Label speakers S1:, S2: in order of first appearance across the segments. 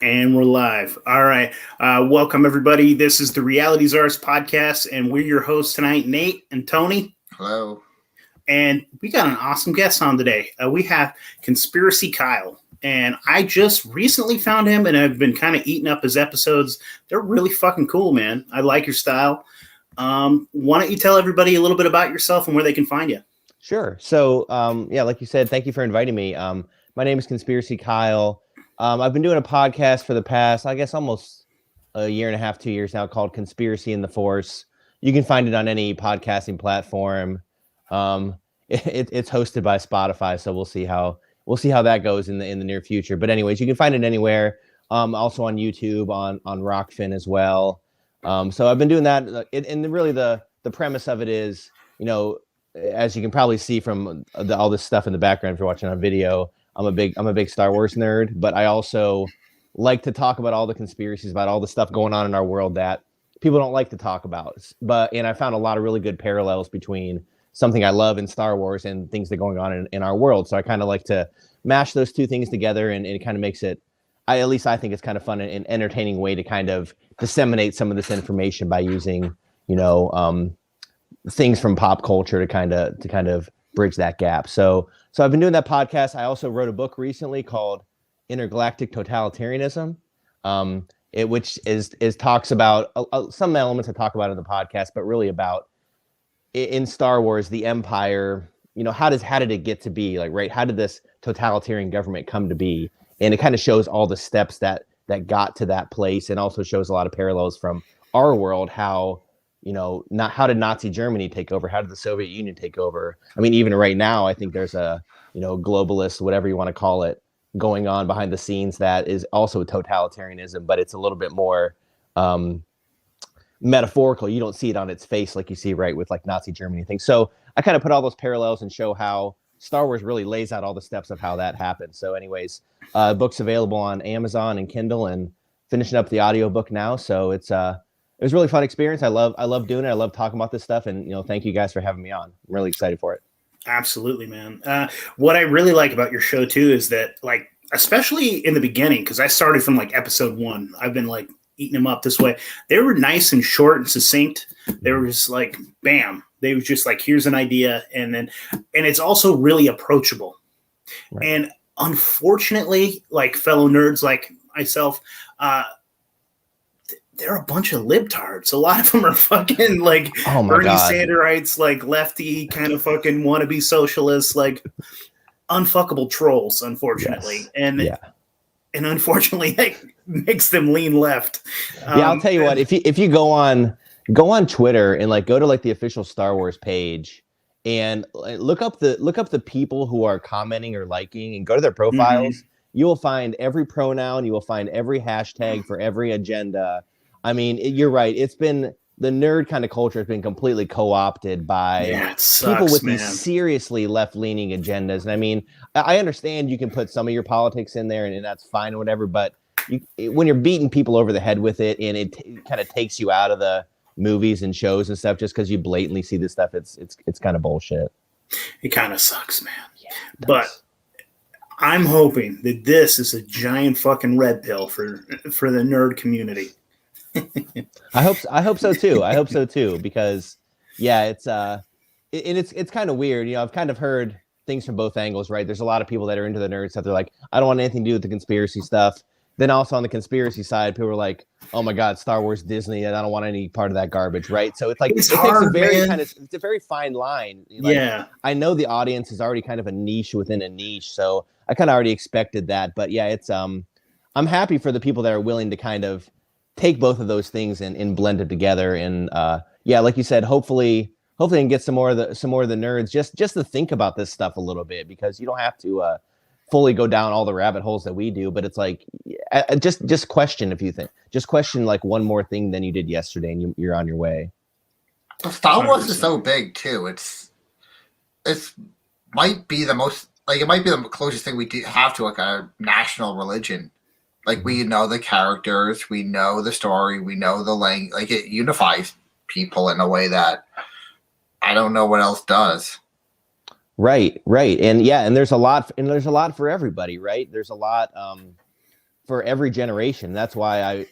S1: And we're live. All right. Welcome, everybody. This is the Reality Czars podcast, and we're your hosts tonight, Nate and Tony.
S2: Hello.
S1: And we got an awesome guest on today. We have Konspiracy Kyle. And I just recently found him, and I've been kind of eating up his episodes. They're really fucking cool, man. I like your style. Why don't you tell everybody a little bit about yourself and where they can find you?
S3: Sure. So, like you said, thank you for inviting me. My name is Konspiracy Kyle. I've been doing a podcast for the past, I guess, almost a year and a half, 2 years now, called Conspiracy in the Force. You can find it on any podcasting platform. It's hosted by Spotify, so we'll see how that goes in the near future. But anyways, you can find it anywhere. Also on YouTube, on Rockfin as well. So I've been doing that, and really the premise of it is, as you can probably see from all this stuff in the background if you're watching on video, I'm a big Star Wars nerd, but I also like to talk about all the conspiracies, about all the stuff going on in our world that people don't like to talk about. And I found a lot of really good parallels between something I love in Star Wars and things that are going on in our world. So I kind of like to mash those two things together, and it kind of makes it, at least I think it's kind of fun and entertaining way to kind of disseminate some of this information by using, things from pop culture to kind of bridge that gap. So I've been doing that podcast. I also wrote a book recently called Intergalactic Totalitarianism, which talks about some elements I talk about in the podcast, but really about in Star Wars, the Empire. How did it get to be? Like, right? How did this totalitarian government come to be? And it kind of shows all the steps that got to that place, and also shows a lot of parallels from our world. How how did Nazi Germany take over? How did the Soviet Union take over? I mean, even right now, I think there's a, globalist, whatever you want to call it, going on behind the scenes that is also totalitarianism, but it's a little bit more metaphorical. You don't see it on its face like you see right with like Nazi Germany things. So I kind of put all those parallels and show how Star Wars really lays out all the steps of how that happened. So anyways, book's available on Amazon and Kindle, and finishing up the audiobook now. So it was a really fun experience. I love doing it. I love talking about this stuff. And, thank you guys for having me on. I'm really excited for it.
S1: Absolutely, man. What I really like about your show too is that, like, especially in the beginning, because I started from like episode 1, I've been like eating them up this way. They were nice and short and succinct. They were just like, bam. They were just like, here's an idea. And it's also really approachable. Right. And unfortunately, like fellow nerds like myself, they're a bunch of libtards. A lot of them are fucking like Bernie Sanderites, like lefty kind of fucking wannabe socialists, like unfuckable trolls, unfortunately. Yes. And unfortunately that makes them lean left.
S3: I'll tell you what, if you go on Twitter and like go to like the official Star Wars page and look up the people who are commenting or liking and go to their profiles, you will find every pronoun, you will find every hashtag for every agenda. I mean, you're right. It's been, the nerd kind of culture has been completely co-opted by people with these seriously left-leaning agendas. And I mean, I understand you can put some of your politics in there, and that's fine or whatever, but when you're beating people over the head with it, and it kind of takes you out of the movies and shows and stuff just because you blatantly see this stuff, it's kind of bullshit.
S1: It kind of sucks, man. Yeah, but I'm hoping that this is a giant fucking red pill for the nerd community.
S3: I hope so too. I hope so too, because it's kind of weird. I've kind of heard things from both angles, right? There's a lot of people that are into the nerd stuff. They're like, I don't want anything to do with the conspiracy stuff. Then also on the conspiracy side, people are like, oh my God, Star Wars, Disney, and I don't want any part of that garbage, right? So it's like it's a very fine line. Like, I know the audience is already kind of a niche within a niche, so I kind of already expected that. But yeah, it's I'm happy for the people that are willing to kind of take both of those things and blend it together. And like you said, hopefully I can get some more of the nerds just to think about this stuff a little bit, because you don't have to fully go down all the rabbit holes that we do, but it's like just question just question like one more thing than you did yesterday, and you're on your way.
S2: Well, Star Wars is so big too. It's might be the most, like, it might be the closest thing we do have to like a national religion. Like, we know the characters, we know the story, we know the language. Like, it unifies people in a way that I don't know what else does.
S3: Right. And there's a lot for everybody, right? There's a lot for every generation. That's why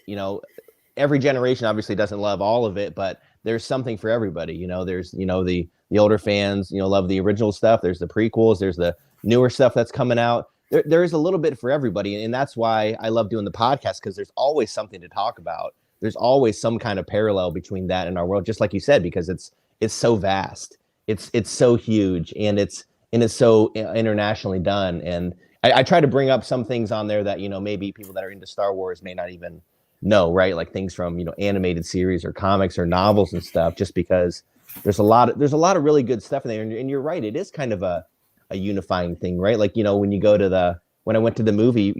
S3: every generation obviously doesn't love all of it, but there's something for everybody. There's, the older fans, love the original stuff. There's the prequels, there's the newer stuff that's coming out. There is a little bit for everybody. And that's why I love doing the podcast, because there's always something to talk about. There's always some kind of parallel between that and our world, just like you said, because it's so vast. It's so huge, and it's so internationally done. And I try to bring up some things on there that, maybe people that are into Star Wars may not even know, right? Like things from, animated series or comics or novels and stuff, just because there's a lot of really good stuff in there. And you're right. It is kind of a unifying thing, right? Like, when you go to when I went to the movie,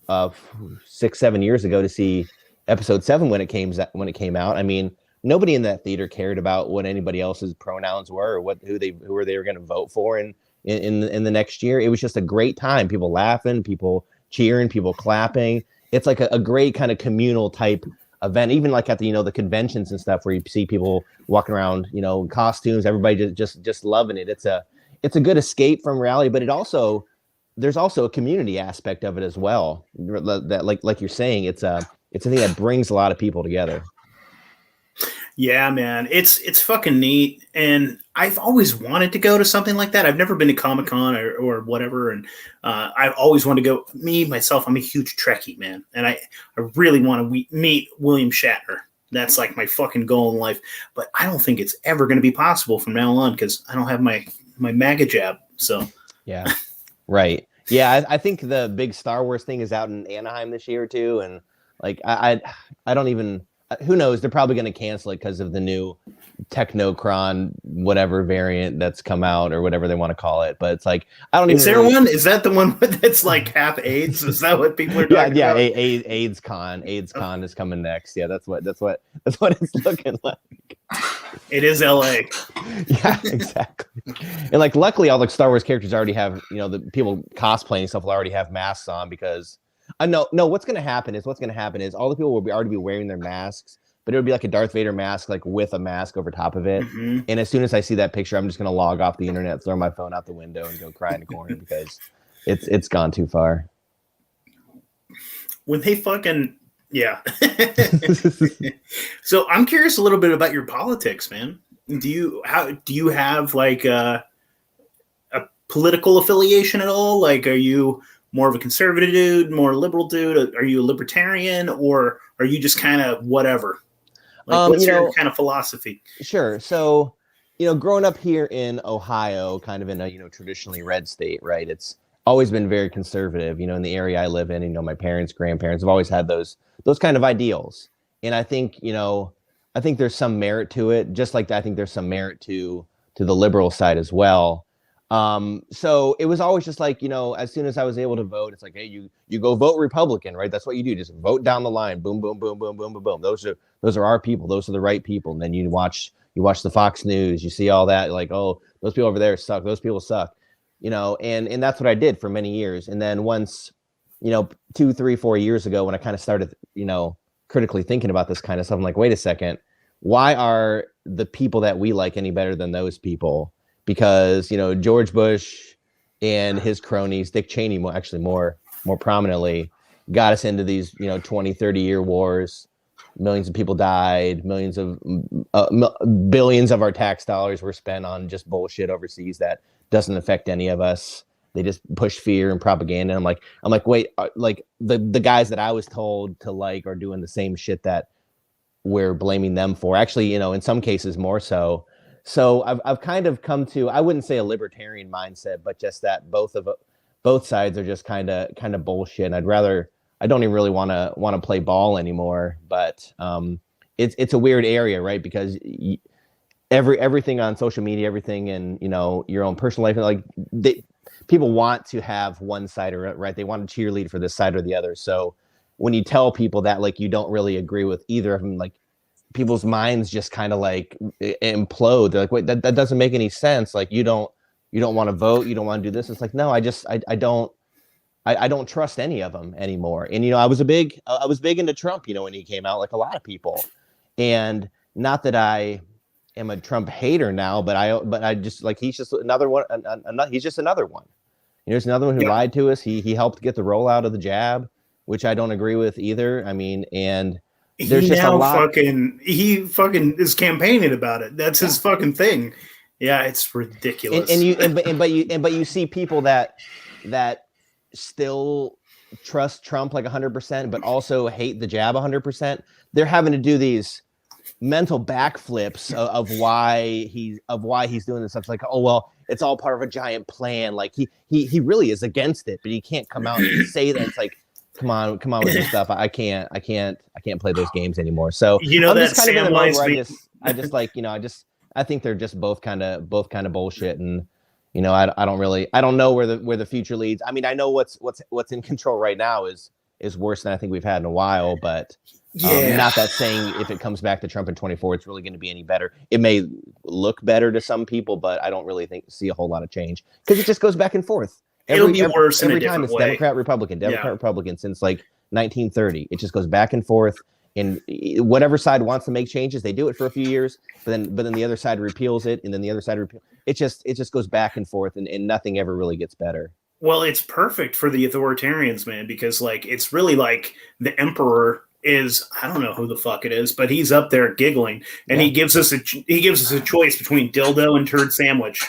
S3: 6-7 years ago to see Episode 7 when it came out, I mean, nobody in that theater cared about what anybody else's pronouns were or who they were going to vote for in the next year. It was just a great time. People laughing, people cheering, people clapping. It's like a great kind of communal type event, even like at the, the conventions and stuff where you see people walking around, in costumes, everybody just loving it. It's a good escape from reality, but there's also a community aspect of it as well. That like you're saying, it's a thing that brings a lot of people together.
S1: Yeah, man, it's fucking neat, and I've always wanted to go to something like that. I've never been to Comic-Con or whatever, and I've always wanted to go. Myself, I'm a huge Trekkie, man, and I really want to meet William Shatner. That's like my fucking goal in life, but I don't think it's ever going to be possible from now on because I don't have my MAGA jab. So
S3: yeah, right. Yeah, I think the big Star Wars thing is out in Anaheim this year too, and like I don't even. Who knows? They're probably going to cancel it because of the new Technocron, whatever variant that's come out or whatever they want to call it. But it's like, I don't even.
S1: Is there one? Is that the one that's like half AIDS? Is that what people are talking about?
S3: Yeah. AIDS Con is coming next. Yeah, that's what it's looking like.
S1: It is LA.
S3: Yeah, exactly. And like, luckily, all the Star Wars characters already have, the people cosplaying stuff will already have masks on because. No. What's going to happen is all the people will already be wearing their masks, but it would be like a Darth Vader mask, like with a mask over top of it. Mm-hmm. And as soon as I see that picture, I'm just going to log off the internet, throw my phone out the window, and go cry in a corner because it's gone too far.
S1: When they fucking yeah. So I'm curious a little bit about your politics, man. Do you have like a political affiliation at all? Like, are you more of a conservative dude, more liberal dude? Are you a libertarian, or are you just kind of whatever? Like, what's your kind of philosophy?
S3: Sure. So, growing up here in Ohio, kind of in a, traditionally red state, right? It's always been very conservative, in the area I live in. My parents, grandparents have always had those kind of ideals. And I think, there's some merit to it, just like that. I think there's some merit to the liberal side as well. So it was always just like, as soon as I was able to vote, it's like, hey, you go vote Republican, right? That's what you do. Just vote down the line. Boom, boom, boom, boom, boom, boom, boom. Those are our people. Those are the right people. And then you watch the Fox News, you see all that, like, oh, those people over there suck. Those people suck, and that's what I did for many years. And then once, 2, 3, 4 years ago, when I kind of started, critically thinking about this kind of stuff, I'm like, wait a second, why are the people that we like any better than those people? Because, George Bush and his cronies, Dick Cheney more prominently, got us into these, 20, 30-year wars. Millions of people died. Billions of our tax dollars were spent on just bullshit overseas that doesn't affect any of us. They just push fear and propaganda. I'm like, wait, like the guys that I was told to like are doing the same shit that we're blaming them for. Actually, in some cases more so. So I've kind of come to, I wouldn't say a libertarian mindset, but just that both sides are just kind of bullshit. And I don't even really want to play ball anymore. But it's a weird area, right? Because everything on social media, everything in your own personal life, like people want to have one side, or right? They want to cheerlead for this side or the other. So when you tell people that like you don't really agree with either of them, like, people's minds just kind of like implode. They're like, wait, that doesn't make any sense. Like, you don't want to vote. You don't want to do this. It's like, no, I don't trust any of them anymore. And, I was big into Trump, when he came out, like a lot of people. And not that I am a Trump hater now, but I just like, he's just another one. He's just another one. There's another one who lied to us. He helped get the rollout of the jab. which I don't agree with either. I mean, and
S1: there's just a lot. He fucking is campaigning about it. That's his fucking thing. Yeah, it's ridiculous.
S3: But you see people that still trust Trump like 100%, but also hate the jab 100%. They're having to do these mental backflips of why he's doing this stuff. It's like, oh well, it's all part of a giant plan. Like he really is against it, but he can't come out and say that. It's like, come on with this stuff. I can't play those games anymore. So
S1: I'm just kind of in a mode where
S3: I just like, I think they're just both kind of bullshit, and I don't know where the future leads. I mean, I know what's in control right now is worse than I think we've had in a while, but not that saying if it comes back to Trump in 2024, it's really going to be any better. It may look better to some people, but I don't really see a whole lot of change because it just goes back and forth.
S1: It'll be worse every time. It's way.
S3: Democrat, Republican since like 1930. It just goes back and forth. And whatever side wants to make changes, they do it for a few years, but then the other side repeals it, and then the other side repeals. It just goes back and forth, and nothing ever really gets better.
S1: Well, it's perfect for the authoritarians, man, because like it's really like the emperor is, I don't know who the fuck it is, but he's up there giggling, and he gives us a choice between dildo and turd sandwich.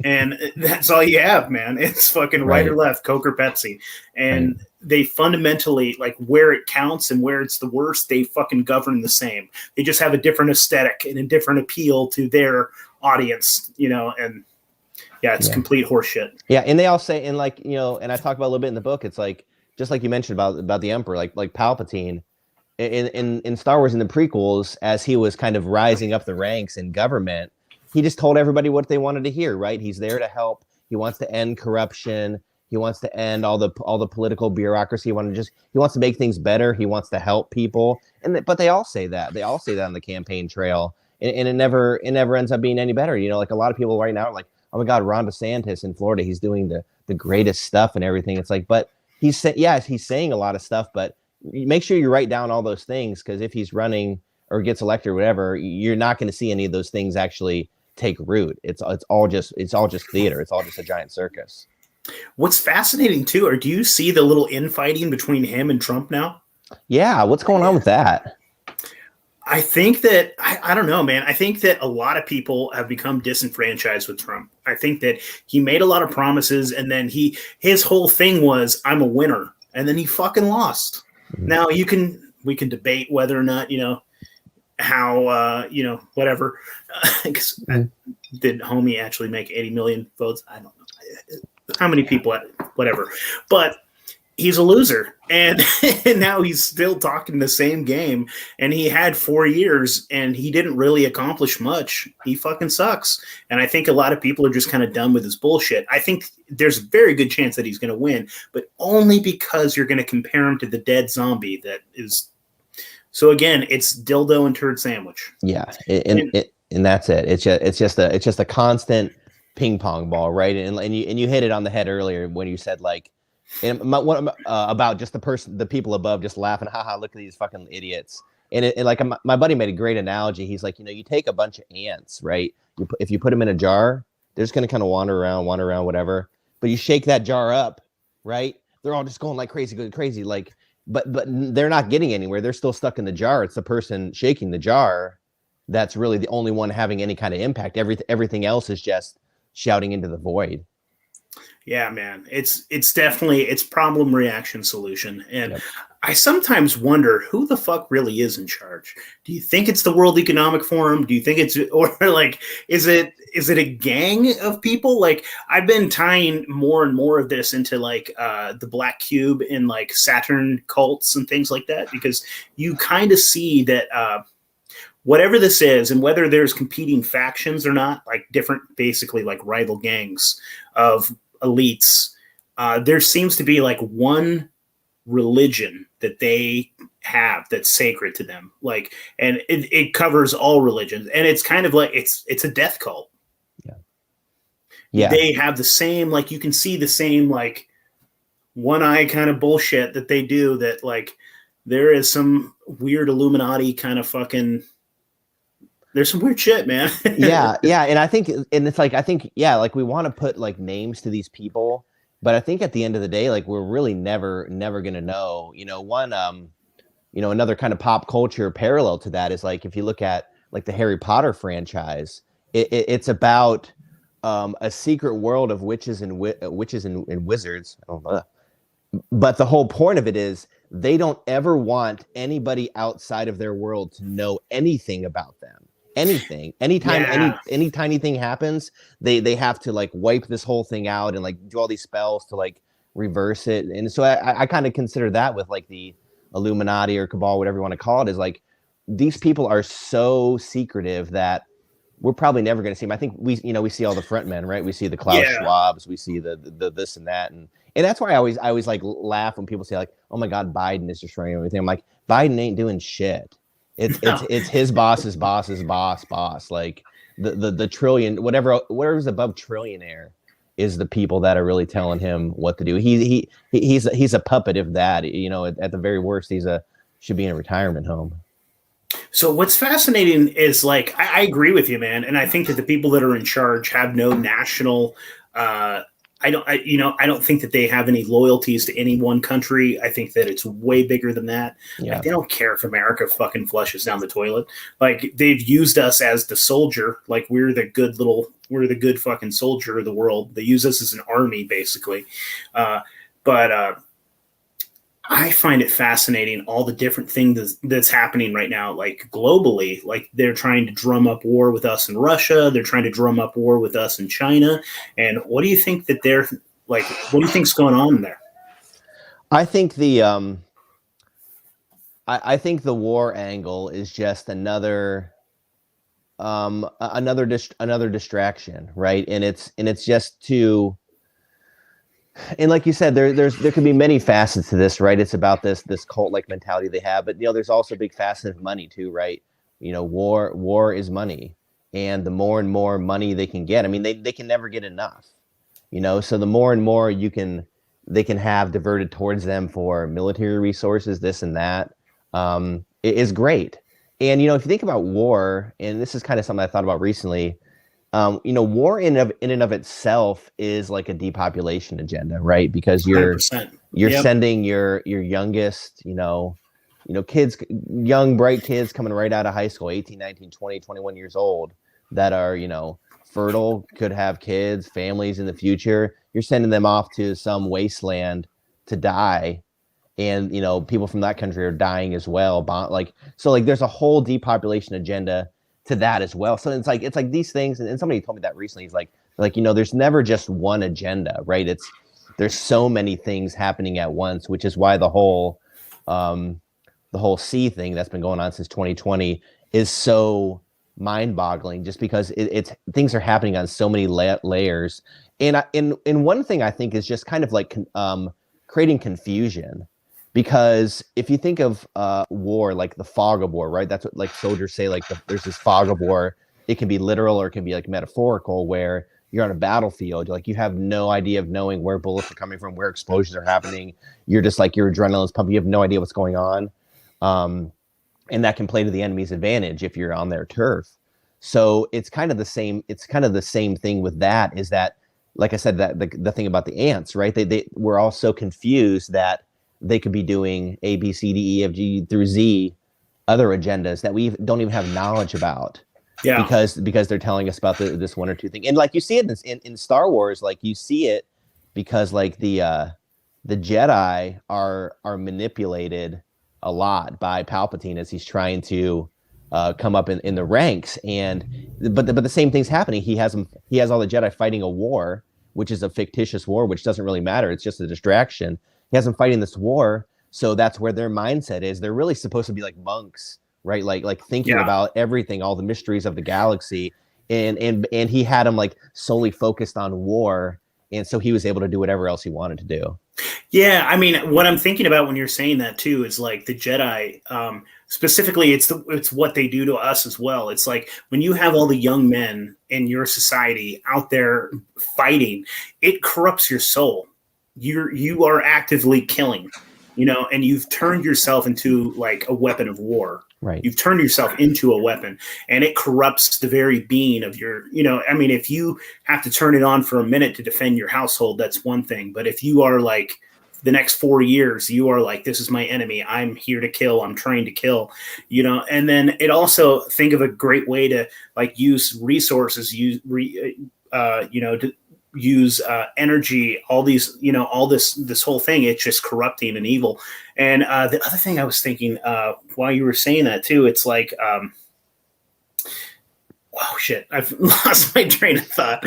S1: And that's all you have, man. It's fucking right or left, Coke or Pepsi. And they fundamentally, like where it counts and where it's the worst, they fucking govern the same. They just have a different aesthetic and a different appeal to their audience, and it's complete horseshit.
S3: Yeah, and they all say, and like, and I talk about a little bit in the book, it's like, just like you mentioned about the Emperor, like Palpatine, in Star Wars in the prequels, as he was kind of rising up the ranks in government, he just told everybody what they wanted to hear, right? He's there to help. He wants to end corruption. He wants to end all the political bureaucracy. He wants to make things better. He wants to help people. But they all say that. They all say that on the campaign trail, and it never ends up being any better. Like a lot of people right now are like, oh my God, Ron DeSantis in Florida, he's doing the greatest stuff and everything. It's like, but he's saying a lot of stuff, but make sure you write down all those things, because if he's running or gets elected or whatever, you're not going to see any of those things actually take root. It's all just theater. It's all just a giant circus.
S1: What's fascinating too, do you see the little infighting between him and Trump now?
S3: Yeah, what's going on with that?
S1: I think that I don't know, man. I think that a lot of people have become disenfranchised with Trump. I think that he made a lot of promises, and then his whole thing was, I'm a winner, and then he fucking lost. Mm-hmm. Now we can debate whether or not how whatever. Did homie actually make 80 million votes? I don't know how many people, whatever, but he's a loser, and now he's still talking the same game, and he had 4 years and he didn't really accomplish much. He fucking sucks. And I think a lot of people are just kind of done with his bullshit. I think there's a very good chance that he's going to win, but only because you're going to compare him to the dead zombie that is. So again, it's dildo and turd sandwich.
S3: Yeah, and that's it. It's just a constant ping pong ball, right? And you hit it on the head earlier when you said like, about just the people above just laughing, haha, look at these fucking idiots. And like my buddy made a great analogy. He's like, you take a bunch of ants, right? If you put them in a jar, they're just gonna kind of wander around, whatever. But you shake that jar up, right? They're all just going like crazy, like. But they're not getting anywhere. They're still stuck in the jar. It's the person shaking the jar that's really the only one having any kind of impact. Everything else is just shouting into the void.
S1: Yeah, man. It's definitely, it's problem, reaction, solution. And I sometimes wonder who the fuck really is in charge. Do you think it's the World Economic Forum? Do you think or like, is it a gang of people? Like, I've been tying more and more of this into like the Black Cube and like Saturn cults and things like that, because you kind of see that whatever this is, and whether there's competing factions or not, like different, basically like rival gangs of elites, there seems to be like one religion that they have that's sacred to them, like, and it covers all religions, and it's kind of like it's a death cult. Yeah, they have the same, like, you can see the same like one eye kind of bullshit that they do, that like there is some weird Illuminati kind of fucking, there's some weird shit, man. yeah.
S3: And I think, and it's like, I think, like we want to put like names to these people, But I think at the end of the day, like we're really never going to know. Another kind of pop culture parallel to that is like if you look at like the Harry Potter franchise, it's about a secret world of witches and wizards. But the whole point of it is they don't ever want anybody outside of their world to know anything about them. Anything. Anytime any tiny thing happens, they have to like wipe this whole thing out and like do all these spells to like reverse it. And so I kind of consider that with like the Illuminati or Cabal, whatever you want to call it, is like these people are so secretive that we're probably never going to see them. I think we see all the front men, right? We see the Klaus Schwabs, we see the this and that, and that's why I always like laugh when people say like, "Oh my God, Biden is destroying everything." I'm like, Biden ain't doing shit. It's his boss's boss's boss. Like the trillion, whatever's above trillionaire is the people that are really telling him what to do. He's a puppet of that. At the very worst, should be in a retirement home.
S1: So what's fascinating is like I agree with you, man, and I think that the people that are in charge have no national. I don't think that they have any loyalties to any one country. I think that it's way bigger than that.
S3: Yeah.
S1: Like, they don't care if America fucking flushes down the toilet. Like they've used us as the soldier. Like we're the good fucking soldier of the world. They use us as an army basically. But I find it fascinating all the different things that's happening right now, like globally. Like they're trying to drum up war with us in Russia. They're trying to drum up war with us in China. And what do you think that they're like? What do you think's going on there?
S3: I think I think the war angle is just another distraction, right? And it's just to. And like you said, there could be many facets to this, right? It's about this cult-like mentality they have, but there's also a big facet of money too, right? War is money, and the more and more money they can get, I mean, they can never get enough, So the more and more they can have diverted towards them for military resources, this and that, it is great. And if you think about war, and this is kind of something I thought about recently. War in and of itself is like a depopulation agenda, right? Because you're 100%. Sending your youngest, kids, young, bright kids coming right out of high school, 18, 19, 20, 21 years old that are, fertile, could have kids, families in the future. You're sending them off to some wasteland to die. And, people from that country are dying as well. So there's a whole depopulation agenda to that as well. So it's like these things, and somebody told me that recently. He's like there's never just one agenda, right? There's so many things happening at once, which is why the whole C thing that's been going on since 2020 is so mind-boggling, just because it's things are happening on so many layers. And one thing I think is just kind of like creating confusion. Because if you think of war, like the fog of war, right? That's what like soldiers say, like there's this fog of war. It can be literal or it can be like metaphorical, where you're on a battlefield. Like you have no idea of knowing where bullets are coming from, where explosions are happening. You're just like, your adrenaline's pumping. You have no idea what's going on. And that can play to the enemy's advantage if you're on their turf. So it's kind of the same. It's kind of the same thing with that, is that, like I said, that the thing about the ants, right? They were all so confused that they could be doing A, B, C, D, E, F, G through Z, other agendas that we don't even have knowledge about. Yeah. Because they're telling us about this one or two thing. And like you see it in Star Wars, like you see it because like the Jedi are manipulated a lot by Palpatine as he's trying to come up in the ranks. But the same thing's happening. He has all the Jedi fighting a war, which is a fictitious war, which doesn't really matter. It's just a distraction. He has them fighting this war, so that's where their mindset is. They're really supposed to be like monks, right? Like thinking about everything, all the mysteries of the galaxy, and he had them like solely focused on war, and so he was able to do whatever else he wanted to do.
S1: Yeah, I mean, what I'm thinking about when you're saying that too is like the Jedi, specifically, it's what they do to us as well. It's like when you have all the young men in your society out there fighting, it corrupts your soul. You are actively killing, and you've turned yourself into like a weapon of war.
S3: Right.
S1: You've turned yourself into a weapon, and it corrupts the very being of your, I mean, if you have to turn it on for a minute to defend your household, that's one thing. But if you are like, the next 4 years, you are like, this is my enemy. I'm here to kill. I'm trained to kill, and then it also, think of a great way to like use resources, to use energy, all these, all this whole thing. It's just corrupting and evil. And the other thing I was thinking while you were saying that too, it's like, oh shit, I've lost my train of thought.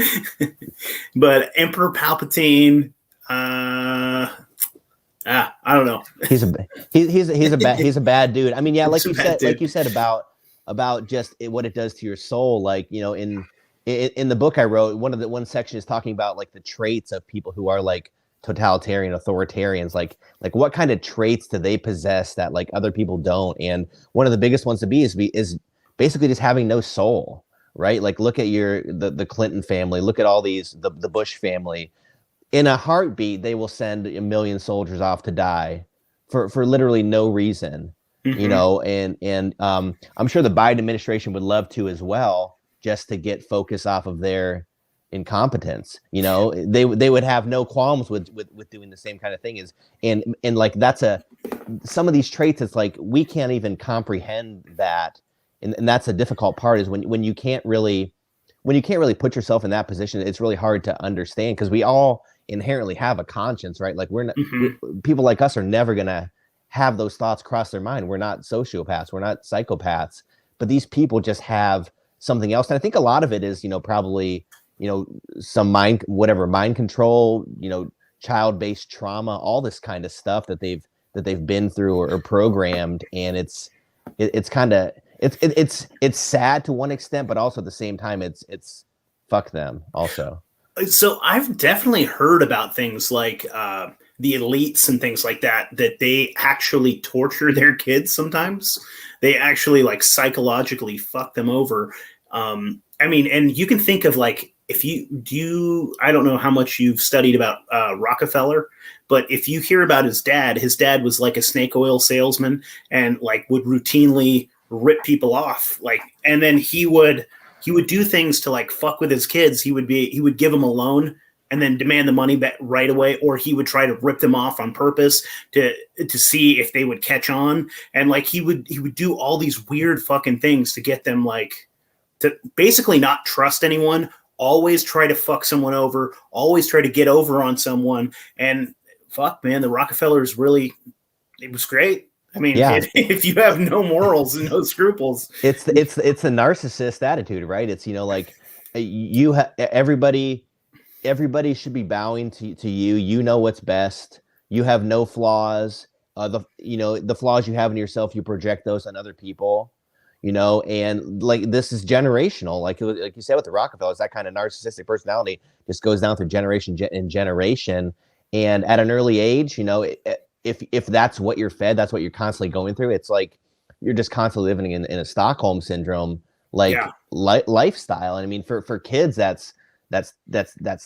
S1: But Emperor Palpatine, I don't know.
S3: He's a bad dude. I mean, yeah, like you said about just what it does to your soul. Like, in the book I wrote, one section is talking about like the traits of people who are like totalitarian authoritarians, like what kind of traits do they possess that like other people don't? And one of the biggest ones to be is basically just having no soul, right? Like look at the Clinton family, look at all these, the Bush family. In a heartbeat, they will send 1 million soldiers off to die for literally no reason, and I'm sure the Biden administration would love to as well, just to get focus off of their incompetence. They would have no qualms with doing the same kind of thing and like some of these traits, it's like we can't even comprehend that, and that's a difficult part, is when you can't really put yourself in that position. It's really hard to understand, because we all inherently have a conscience, right? Like we're not, people like us are never gonna have those thoughts cross their mind. We're not sociopaths, we're not psychopaths, but these people just have something else. And I think a lot of it is, probably, some mind control, child-based trauma, all this kind of stuff that they've been through or programmed. And it's sad to one extent, but also at the same time, it's fuck them also.
S1: So I've definitely heard about things like the elites and things like that they actually torture their kids sometimes. They actually like psychologically fuck them over. I mean, and you can think of like, I don't know how much you've studied about Rockefeller, but if you hear about his dad was like a snake oil salesman and like would routinely rip people off. Like, and then he would do things to like fuck with his kids. He would give them a loan and then demand the money back right away, or he would try to rip them off on purpose to see if they would catch on. And like he would do all these weird fucking things to get them like to basically not trust anyone, always try to fuck someone over, always try to get over on someone. And fuck, man, the Rockefellers it was great. I mean, yeah. If you have no morals and no scruples,
S3: it's the narcissist attitude, right? It's, like everybody should be bowing to you. You know what's best. You have no flaws. The flaws you have in yourself, you project those on other people. And like this is generational. Like you said with the Rockefellers, that kind of narcissistic personality just goes down through generation and generation. And at an early age, if that's what you're fed, that's what you're constantly going through. It's like you're just constantly living in a Stockholm syndrome lifestyle. And I mean, for kids, that's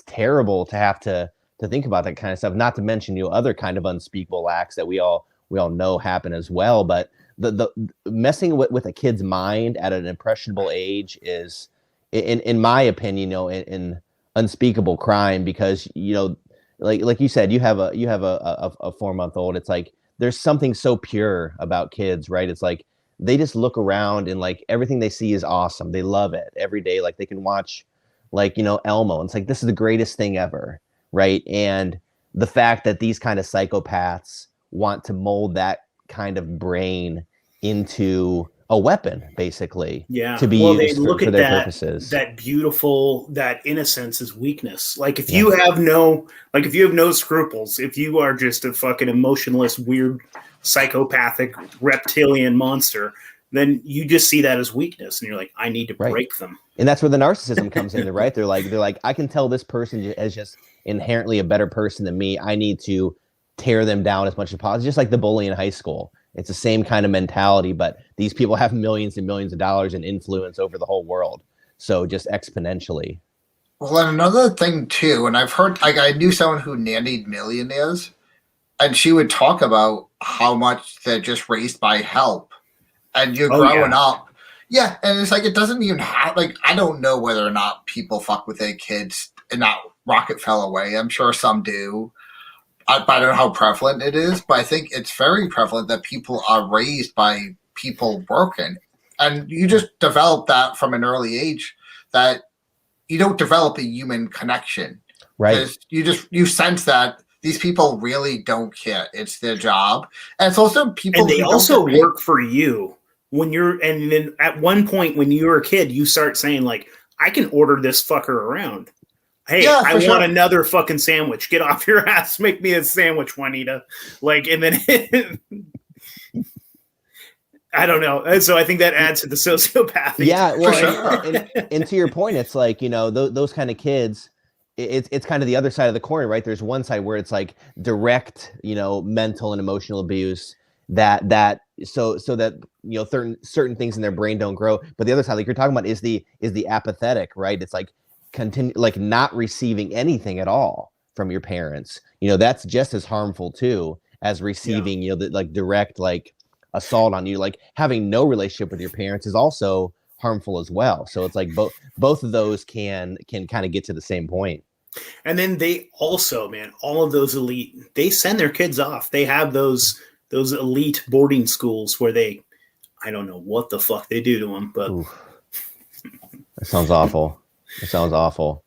S3: terrible to have to think about that kind of stuff. Not to mention other kind of unspeakable acts that we all know happen as well. But the messing with a kid's mind at an impressionable age is, in my opinion, an unspeakable crime, because like you said, you have a 4-month-old. It's like there's something so pure about kids, right? It's like they just look around and like everything they see is awesome. They love it every day. Like they can watch Elmo, and it's like this is the greatest thing ever, right? And the fact that these kind of psychopaths want to mold that kind of brain into a weapon, basically, to be used for their purposes.
S1: That beautiful, that innocence is weakness. Like if you have no scruples, if you are just a fucking emotionless, weird, psychopathic reptilian monster, then you just see that as weakness, and you're like, I need to break them.
S3: And that's where the narcissism comes in, right? They're like, I can tell this person is just inherently a better person than me. I need to tear them down as much as possible. Just like the bully in high school. It's the same kind of mentality, but these people have millions and millions of dollars in influence over the whole world. So just exponentially.
S2: Well, and another thing too, and I've heard, like I knew someone who nannied millionaires, and she would talk about how much they're just raised by help. and you're growing up. Yeah, and it's like it doesn't even have like I don't know whether or not people fuck with their kids in that Rockefeller way. I'm sure some do. But I don't know how prevalent it is, but I think it's very prevalent that people are raised by people working. And you just develop that from an early age that you don't develop a human connection.
S3: Right.
S2: You sense that these people really don't care. It's their job. And it's also people
S1: and they also work for you when you're and then at one point when you were a kid, you start saying like, I can order this fucker around. Hey, yeah, I want another fucking sandwich. Get off your ass. Make me a sandwich, Juanita. Like, and then I don't know. And so I think that adds to the sociopathy.
S3: Yeah. Well, and to your point, it's like, you know, those kind of kids, it's kind of the other side of the coin, right? There's one side where it's like direct, you know, mental and emotional abuse so that, you know, certain things in their brain don't grow. But the other side, like you're talking about, is the apathetic, right? It's like, like not receiving anything at all from your parents, you know, that's just as harmful too as receiving, you know, the like direct like assault on you. Like having no relationship with your parents is also harmful as well. So it's like both of those can kind of get to the same point.
S1: And then they also, man, all of those elite, they send their kids off. They have those elite boarding schools where I don't know what the fuck they do to them, but
S3: that sounds awful. It sounds awful.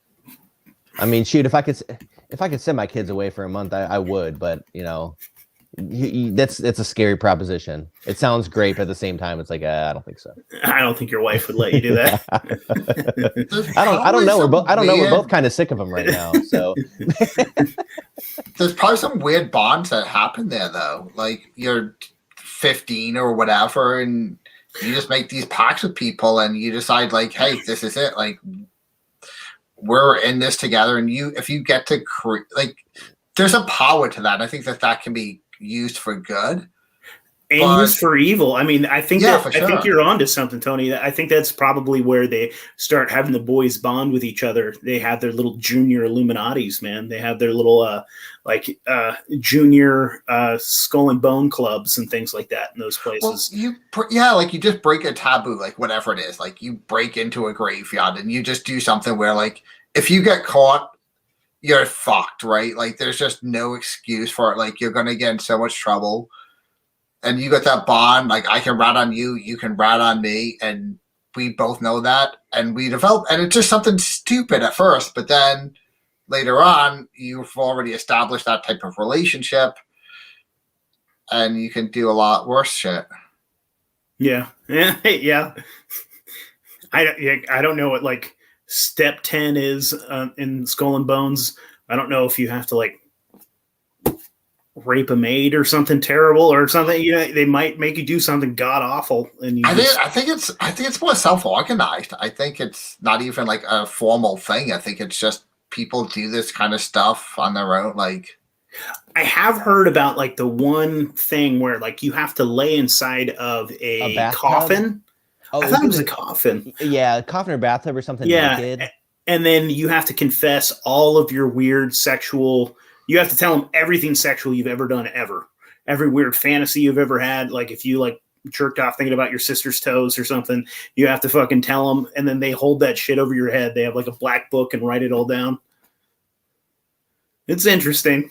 S3: I mean, shoot, if I could send my kids away for a month, I would. But you know, it's a scary proposition. It sounds great, but at the same time, it's like I don't think so.
S1: I don't think your wife would let you do that.
S3: I don't know. We're both kind of sick of them right now. So
S2: there's probably some weird bonds that happen there, though. Like you're 15 or whatever, and you just make these pacts with people, and you decide, like, hey, this is it. Like, we're in this together, and if you get to create, like, there's a power to that. I think that can be used for good
S1: and used for evil. I mean, I think I think you're onto something, Tony. I think that's probably where they start having the boys bond with each other. They have their little junior Illuminatis, man. They have their little junior skull and bone clubs and things like that in those places.
S2: Well, like you just break a taboo, like whatever it is. Like you break into a graveyard and you just do something where, like, if you get caught, you're fucked, right? Like there's just no excuse for it. Like you're gonna get in so much trouble. And you got that bond, like I can rat on you, you can rat on me, and we both know that. And we develop, and it's just something stupid at first, but then later on, you've already established that type of relationship, and you can do a lot worse shit.
S1: Yeah. I don't know what like step 10 is in Skull and Bones. I don't know if you have to like rape a maid or something terrible or something. You know, they might make you do something god awful. And I
S2: think it's more self-organized. I think it's not even like a formal thing. I think it's just people do this kind of stuff on their own. Like
S1: I have heard about like the one thing where like you have to lay inside of a coffin. Oh, I thought it was a coffin.
S3: Yeah, a coffin or bathtub or something.
S1: Yeah,
S3: naked.
S1: And then you have to confess all of your weird sexual. You have to tell them everything sexual you've ever done, ever. Every weird fantasy you've ever had. Like if you like jerked off thinking about your sister's toes or something, you have to fucking tell them, and then they hold that shit over your head. They have like a black book and write it all down. It's interesting.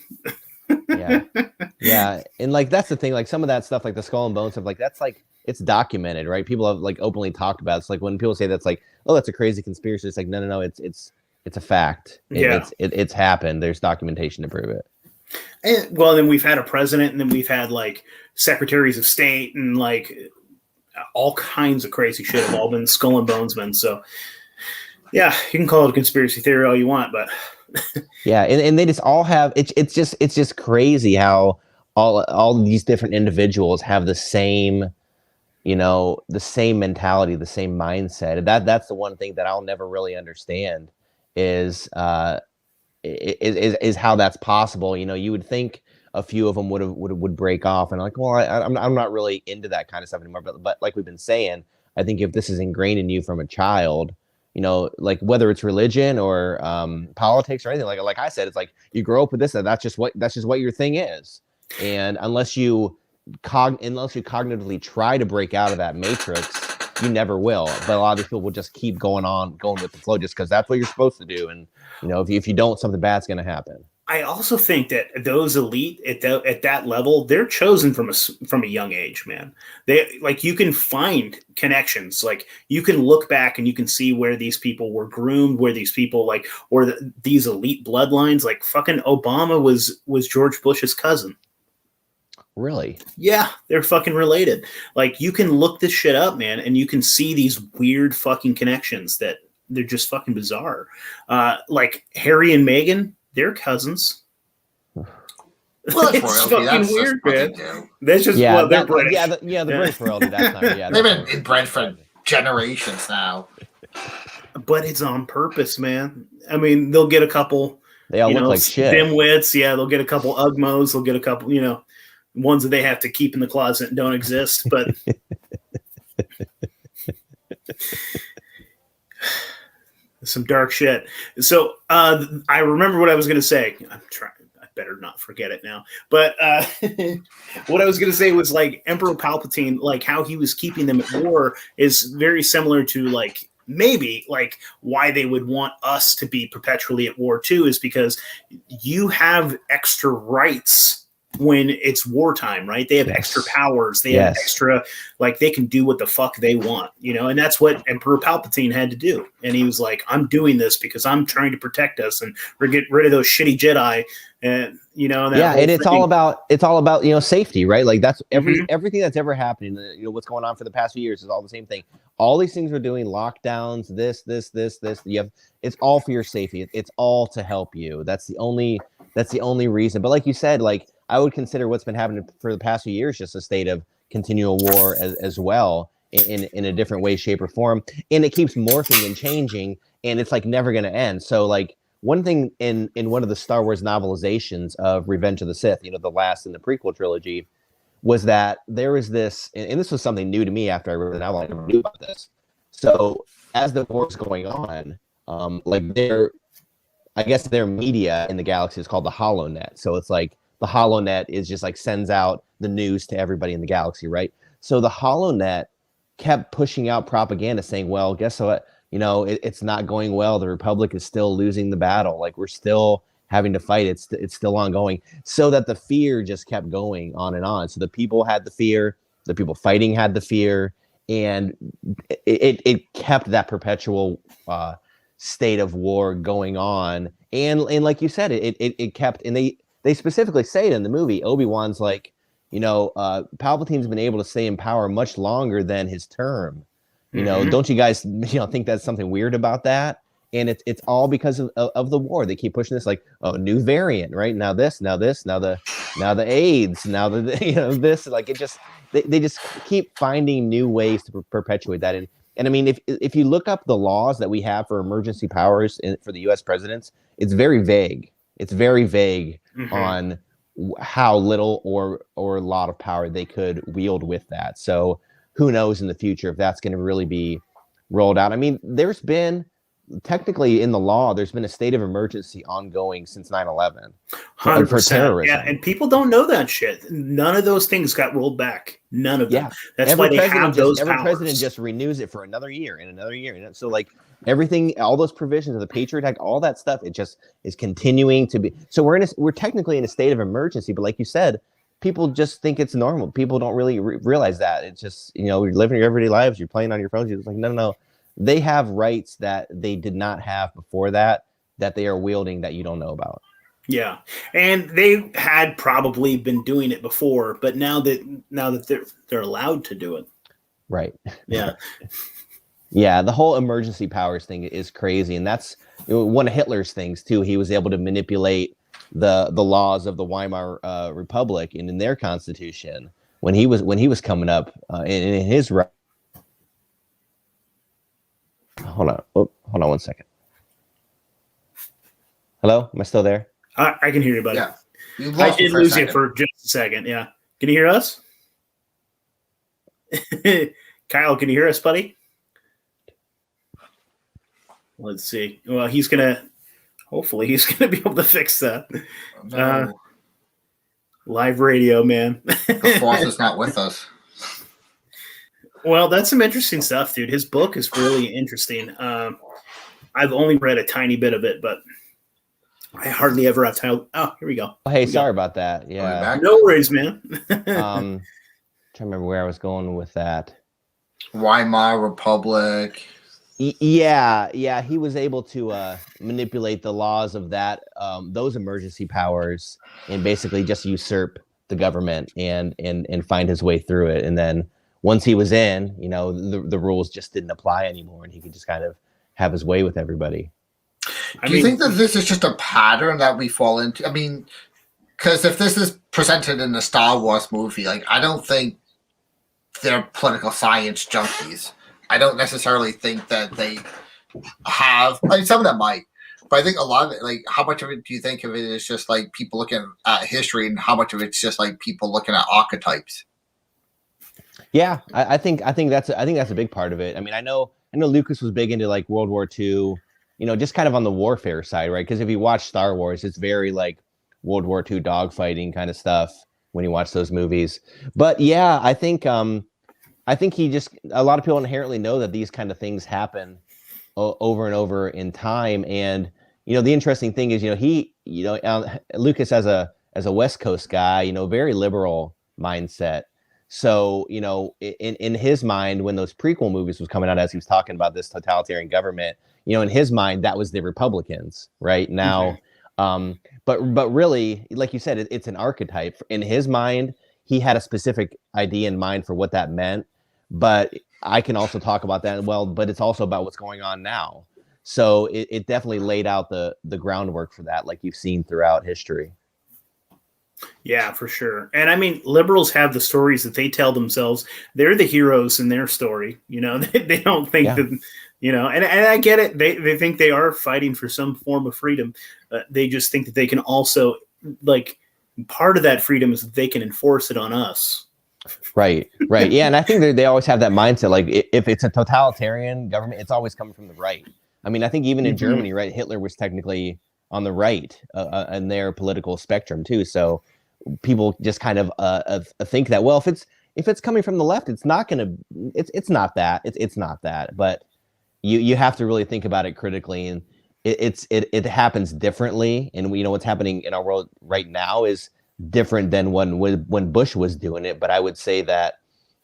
S3: Yeah, and like that's the thing. Like some of that stuff, like the Skull and Bones stuff, like that's like it's documented, right? People have like openly talked about it. It's like when people say that's like, oh, that's a crazy conspiracy. It's like no, it's a fact. It's happened. There's documentation to prove it.
S1: And, well, then we've had a president, and then we've had like secretaries of state, and like all kinds of crazy shit have all been Skull and Bones men. So yeah, you can call it a conspiracy theory all you want, but
S3: yeah, and they just all have it's just crazy how all these different individuals have the same, you know, the same mentality, the same mindset. That's the one thing that I'll never really understand is how that's possible. You know, you would think a few of them would break off and like, well, I'm not really into that kind of stuff anymore. But like we've been saying, I think if this is ingrained in you from a child, you know, like whether it's religion or politics or anything, like I said, it's like you grow up with this, and that's just what your thing is. And unless you unless you cognitively try to break out of that matrix, you never will. But a lot of these people will just keep going with the flow, just because that's what you're supposed to do. And if you don't, something bad's going to happen.
S1: I also think that those elite at that level, they're chosen from a young age, man. They you can find connections. Like you can look back and you can see where these people were groomed, where these people these elite bloodlines. Like fucking Obama was George Bush's cousin.
S3: Really?
S1: Yeah, they're fucking related. Like you can look this shit up, man, and you can see these weird fucking connections that they're just fucking bizarre. Like Harry and Meghan. They're cousins.
S2: Well, that's
S1: it's
S2: royalty.
S1: fucking
S2: That's
S1: weird,
S2: man.
S1: That's just they're British.
S3: The British royalty. That's not. Yeah,
S2: they've been inbred for generations now.
S1: But it's on purpose, man. I mean, they'll get a couple.
S3: They all look like shit.
S1: Dimwits. Yeah, they'll get a couple Ugmos. They'll get a couple. Ones that they have to keep in the closet and don't exist. But some dark shit. So I remember what I was going to say. I'm trying. I better not forget it now. But what I was going to say was Emperor Palpatine, how he was keeping them at war is very similar to maybe why they would want us to be perpetually at war too, is because you have extra rights when it's wartime, right? They have extra powers. They have extra, they can do what the fuck they want, and that's what Emperor Palpatine had to do. And he was like, I'm doing this because I'm trying to protect us and get rid of those shitty Jedi. And,
S3: and it's all about, safety, right? That's everything that's ever happening. What's going on for the past few years is all the same thing. All these things we're doing, lockdowns, this, it's all for your safety. It's all to help you. That's the only reason. But like you said, I would consider what's been happening for the past few years just a state of continual war as well, in a different way, shape, or form. And it keeps morphing and changing, and it's never going to end. So one thing in one of the Star Wars novelizations of Revenge of the Sith, the last in the prequel trilogy, was that there was this, and this was something new to me after I read the novel. I never knew about this. So as the war's going on, their media in the galaxy is called the HoloNet. So it's the HoloNet is just sends out the news to everybody in the galaxy, right? So the HoloNet kept pushing out propaganda saying, well, guess what? It's not going well. The Republic is still losing the battle. We're still having to fight. It's still ongoing. So that the fear just kept going on and on. So the people had the fear, the people fighting had the fear, and it kept that perpetual state of war going on. And like you said, it kept, and they specifically say it in the movie. Obi-Wan's Palpatine's been able to stay in power much longer than his term. Don't you guys, think that's something weird about that? And it's all because of the war. They keep pushing this new variant, right? Now the AIDS, now this, they just keep finding new ways to perpetuate that. And I mean, if you look up the laws that we have for emergency powers for the U.S. presidents, it's very vague. It's very vague on how little or a lot of power they could wield with that. So who knows in the future if that's going to really be rolled out. I mean, there's been technically in the law, there's been a state of emergency ongoing since 9/11 for terrorism.
S1: Yeah, and people don't know that shit. None of those things got rolled back. None of them. Yeah. That's why they have those powers.
S3: Every president just renews it for another year and another year. And so everything, all those provisions of the Patriot Act, all that stuff, it just is continuing to be. So we're technically in a state of emergency, but like you said, people just think it's normal. People don't really realize that. It's just, you're living your everyday lives. You're playing on your phones. You're just no. They have rights that they did not have before that they are wielding that you don't know about.
S1: Yeah. And they had probably been doing it before, but now that they're allowed to do it.
S3: Right.
S1: Yeah.
S3: Yeah. The whole emergency powers thing is crazy. And that's one of Hitler's things too. He was able to manipulate the laws of the Weimar Republic and in their constitution when he was coming up in his right. Hold on one second. Hello, am I still there?
S1: I can hear you, buddy.
S2: Yeah,
S1: I did lose you for just a second. Yeah, can you hear us? Kyle, can you hear us, buddy? Let's see. Well, hopefully he's gonna be able to fix that.
S2: No.
S1: Live radio, man.
S2: The force is not with us.
S1: Well, that's some interesting stuff, dude. His book is really interesting. I've only read a tiny bit of it, but I hardly ever have time. Oh, here we go.
S3: Oh, hey, sorry about that. Yeah.
S1: No worries, man.
S3: Trying to remember where I was going with that.
S2: Weimar Republic.
S3: Yeah, he was able to manipulate the laws of that those emergency powers and basically just usurp the government and find his way through it. And then once he was in, the rules just didn't apply anymore, and he could just kind of have his way with everybody.
S2: Do you think that this is just a pattern that we fall into? I mean, because if this is presented in the Star Wars movie, like, I don't think they're political science junkies. I don't necessarily think that they have. I mean, some of them might, but I think a lot of it, like, how much of it do you think of it is just like people looking at history, and how much of it's just like people looking at archetypes?
S3: Yeah, I think that's a big part of it. I mean, I know Lucas was big into like World War II, just kind of on the warfare side, right? Because if you watch Star Wars, it's very like World War II dogfighting kind of stuff when you watch those movies. But yeah, I think a lot of people inherently know that these kind of things happen over and over in time. And the interesting thing is, Lucas as a West Coast guy, very liberal mindset. So, in his mind, when those prequel movies was coming out, as he was talking about this totalitarian government, in his mind, that was the Republicans right now. Mm-hmm. But really, like you said, it's an archetype. In his mind, he had a specific idea in mind for what that meant. But I can also talk about that. Well, but it's also about what's going on now. So it definitely laid out the groundwork for that, like you've seen throughout history.
S1: Yeah, for sure. And I mean, liberals have the stories that they tell themselves. They're the heroes in their story. They don't think that, and I get it. They think they are fighting for some form of freedom. They just think that they can also, like, part of that freedom is that they can enforce it on us.
S3: Right. Yeah. And I think they always have that mindset. Like, if it's a totalitarian government, it's always coming from the right. I mean, I think even in Germany, right, Hitler was technically on the right in their political spectrum too. So people just kind of think that, well, if it's coming from the left, it's not not that. It's not that. But you have to really think about it critically, and it happens differently. And what's happening in our world right now is different than when Bush was doing it. But I would say that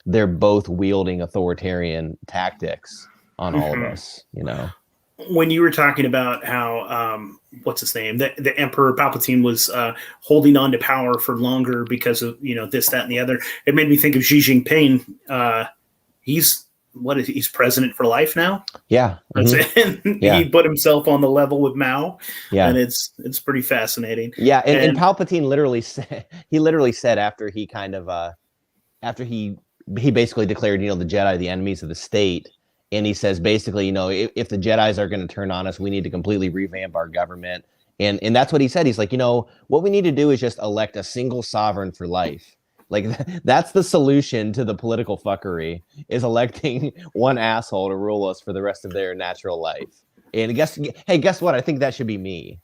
S3: they're both wielding authoritarian tactics on all of us.
S1: When you were talking about how what's his name, the Emperor Palpatine was holding on to power for longer because of this, that, and the other, it made me think of Xi Jinping. He's president for life now.
S3: Yeah,
S1: He put himself on the level with Mao.
S3: Yeah,
S1: and it's pretty fascinating.
S3: Yeah, and Palpatine literally said after he kind of after he basically declared the Jedi the enemies of the state. And he says, basically, if the Jedis are going to turn on us, we need to completely revamp our government. And that's what he said. He's like, what we need to do is just elect a single sovereign for life. Like, that's the solution to the political fuckery, is electing one asshole to rule us for the rest of their natural life. And guess what? I think that should be me.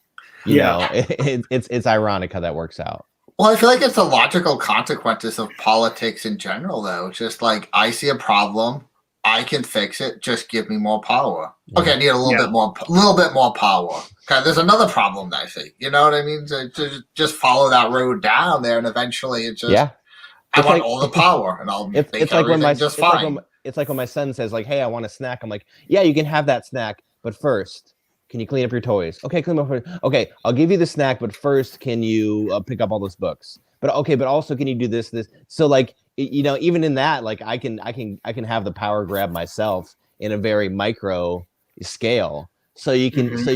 S3: It's ironic how that works out.
S2: Well, I feel like it's the logical consequences of politics in general, though. Just like, I see a problem, I can fix it. Just give me more power. Okay, I need a little bit more power. Okay, there's another problem that I see. You know what I mean? So just follow that road down there, and eventually it just I want all the power, and I'll make everything just fine.
S3: It's like when my son says, like, "Hey, I want a snack." I'm like, "Yeah, you can have that snack, but first, can you clean up your toys?" Okay, clean up. Okay, I'll give you the snack, but first, can you pick up all those books? But also, can you do this? So, like, even in that, like, I can have the power grab myself in a very micro scale. So you can, so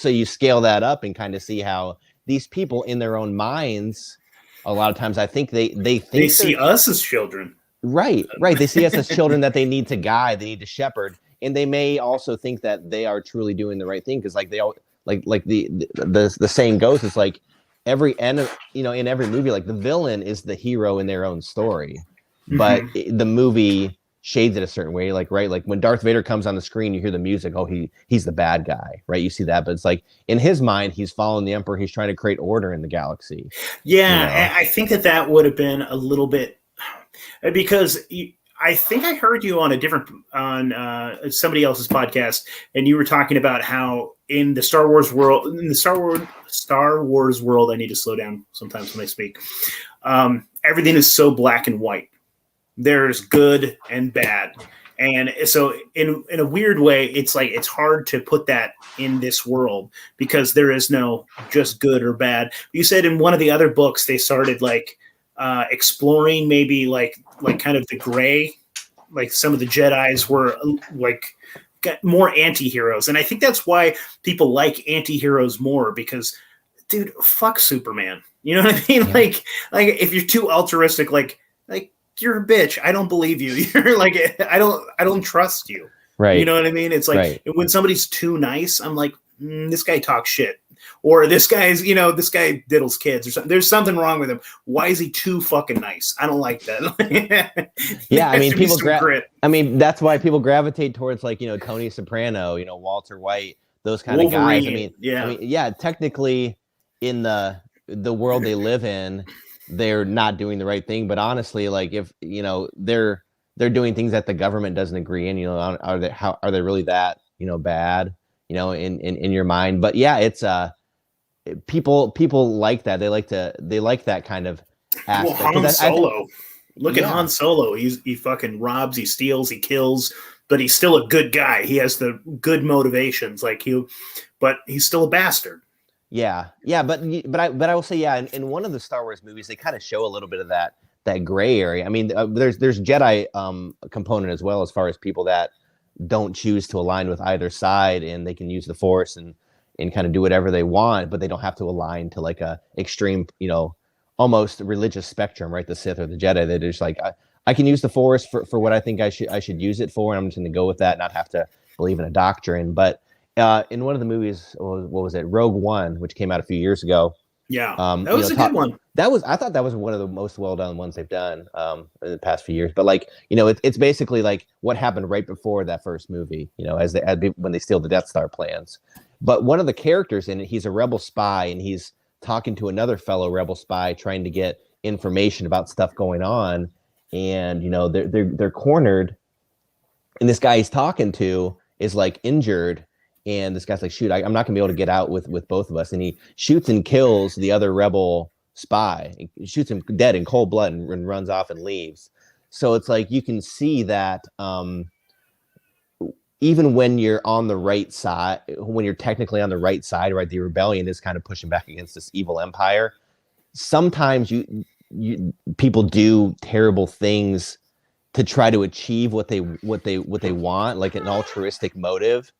S3: you scale that up and kind of see how these people in their own minds, a lot of times, I think they
S1: see us as children.
S3: Right. They see us as children that they need to guide, they need to shepherd, and they may also think that they are truly doing the right thing, because like they all like the saying goes, it's like every end of, in every movie, like, the villain is the hero in their own story, but the movie shades it a certain way. Like, right, like when Darth Vader comes on the screen, you hear the music. Oh, he's the bad guy, right? You see that, but it's like in his mind, he's following the Emperor. He's trying to create order in the galaxy.
S1: Yeah, I think that would have been a little bit because I think I heard you on somebody else's podcast, and you were talking about how in the Star Wars world, I need to slow down sometimes when I speak. Everything is so black and white. There's good and bad. And so in a weird way, it's like it's hard to put that in this world because there is no just good or bad. You said in one of the other books they started like exploring maybe like kind of the gray, like some of the Jedis were like more anti-heroes. And I think that's why people like anti-heroes more because dude, fuck Superman. You know what I mean? Yeah. Like if you're too altruistic, like you're a bitch. I don't believe you. You're like, I don't trust you.
S3: Right.
S1: You know what I mean? It's like when somebody's too nice, I'm like, this guy talks shit. Or this guy diddles kids or something. There's something wrong with him. Why is he too fucking nice? I don't like that.
S3: Yeah. I mean, that's why people gravitate towards like, Tony Soprano, Walter White, those kind
S1: Wolverine,
S3: of guys. Yeah. Technically in the world they live in, they're not doing the right thing, but honestly, like if they're doing things that the government doesn't agree in, are they really that bad, in your mind? But yeah, it's people like that. They like that kind of aspect.
S1: Well, Han Solo. Look at Han Solo. He fucking robs, he steals, he kills, but he's still a good guy. He has the good motivations, but he's still a bastard.
S3: Yeah, but I will say, yeah, in one of the Star Wars movies, they kind of show a little bit of that gray area. I mean, there's Jedi component as well, as far as people that don't choose to align with either side, and they can use the Force and kind of do whatever they want, but they don't have to align to like a extreme, almost religious spectrum, right? The Sith or the Jedi. They're just like, I can use the Force for what I think I should use it for, and I'm just going to go with that, not have to believe in a doctrine, but. In one of the movies, what was it? Rogue One, which came out a few years ago.
S1: Yeah, that was a good one.
S3: I thought that was one of the most well done ones they've done in the past few years. But like, it's basically like what happened right before that first movie. When they steal the Death Star plans. But one of the characters in it, he's a rebel spy, and he's talking to another fellow rebel spy, trying to get information about stuff going on. And they're cornered, and this guy he's talking to is like injured. And this guy's like, shoot, I'm not going to be able to get out with both of us. And he shoots and kills the other rebel spy. He shoots him dead in cold blood and runs off and leaves. So it's like you can see that even when you're on the right side, when you're technically on the right side, right, the rebellion is kind of pushing back against this evil empire. Sometimes people do terrible things to try to achieve what they want, like an altruistic motive.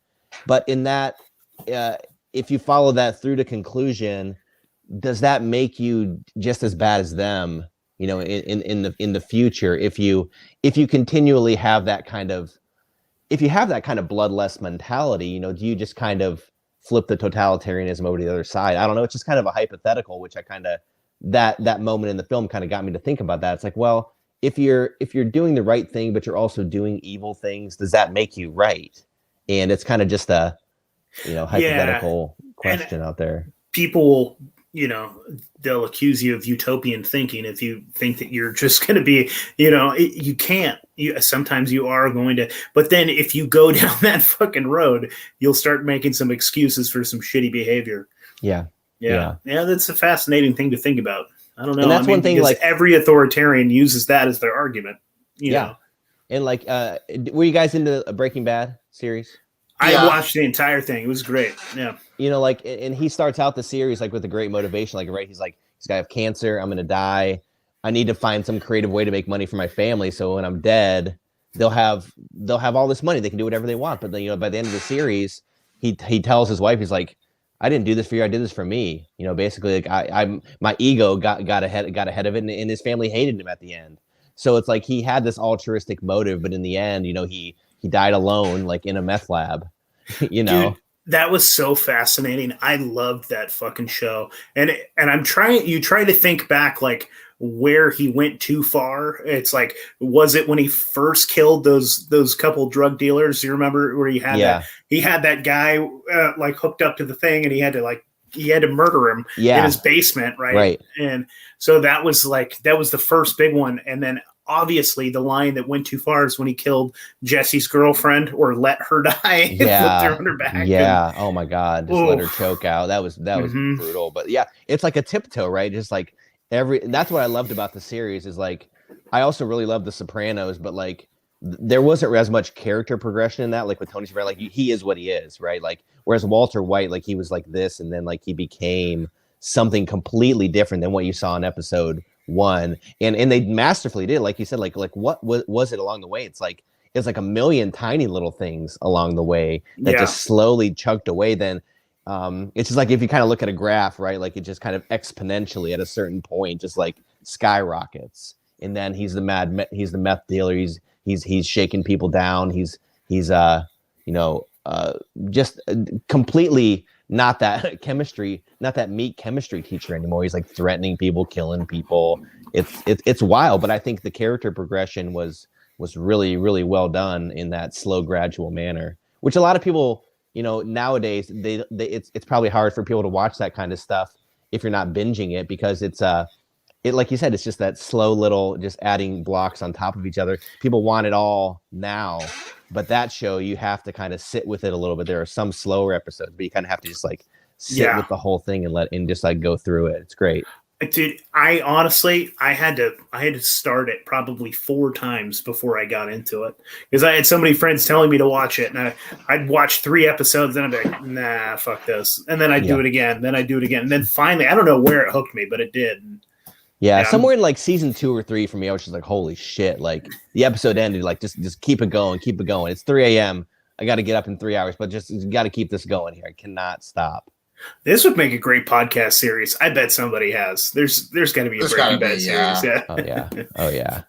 S3: But in that, if you follow that through to conclusion, does that make you just as bad as them? In the future, if you continually have that kind of, bloodless mentality, do you just kind of flip the totalitarianism over to the other side? I don't know. It's just kind of a hypothetical, which I kind of that moment in the film kind of got me to think about that. It's like, well, if you're doing the right thing, but you're also doing evil things, does that make you right? And it's kind of just a, hypothetical question out there.
S1: People will, they'll accuse you of utopian thinking if you think that you're just going to be, you can't. Sometimes you are going to, but then if you go down that fucking road, you'll start making some excuses for some shitty behavior.
S3: Yeah.
S1: That's a fascinating thing to think about. I don't know.
S3: And that's one thing, like
S1: every authoritarian uses that as their argument. You know?
S3: And like, were you guys into a Breaking Bad series?
S1: I watched the entire thing. It was great. Yeah.
S3: And he starts out the series like with a great motivation. Like, right, he's like, he's gonna have cancer. I'm gonna die. I need to find some creative way to make money for my family. So when I'm dead, they'll have all this money. They can do whatever they want. But then, by the end of the series, he tells his wife, he's like, I didn't do this for you. I did this for me. Basically, like my ego got ahead of it, and his family hated him at the end. So it's like he had this altruistic motive, but in the end, he died alone, like in a meth lab.
S1: Dude, that was so fascinating. I loved that fucking show, and you try to think back, like where he went too far. It's like, was it when he first killed those couple drug dealers? You remember where he had that guy like hooked up to the thing, and he had to murder him in his basement, right? And so that was the first big one. And then obviously the line that went too far is when he killed Jesse's girlfriend, or let her die. Flipped her on her back.
S3: Yeah. Oh my God. Just let her choke out. That was brutal. But yeah, it's like a tiptoe, right? Just like that's what I loved about the series is like, I also really love The Sopranos, but like there wasn't as much character progression in that. Like with Tony Soprano, like he is what he is, right? Like, whereas Walter White, like he was like this, and then like he became something completely different than what you saw in episode 1, and they masterfully did, like you said, like what was it along the way? It's like a million tiny little things along the way that just slowly chugged away. Then it's just like, if you kind of look at a graph, right, like it just kind of exponentially at a certain point just like skyrockets. And then he's the meth dealer, he's shaking people down, he's just completely not that meat chemistry teacher anymore. He's like threatening people, killing people. It's wild, but I think the character progression was really, really well done in that slow, gradual manner, which a lot of people, nowadays it's probably hard for people to watch that kind of stuff if you're not binging it, because it's like you said, it's just that slow little, just adding blocks on top of each other. People want it all now, but that show, you have to kind of sit with it a little bit. There are some slower episodes, but you kind of have to just like sit with the whole thing and just like go through it. It's great.
S1: Dude, I honestly, I had to start it probably 4 times before I got into it, because I had so many friends telling me to watch it, and I'd watch 3 episodes, and I'd be like, nah, fuck this, and then I'd do it again, then I'd do it again, and then finally, I don't know where it hooked me, but it did.
S3: Somewhere in like season 2 or 3 for me, I was just like, holy shit, like the episode ended, like just keep it going. It's 3 a.m. I got to get up in 3 hours, but just got to keep this going here. I cannot stop.
S1: This would make a great podcast series. I bet somebody has. There's got to be a Breaking Bad series. Yeah.
S3: Oh yeah.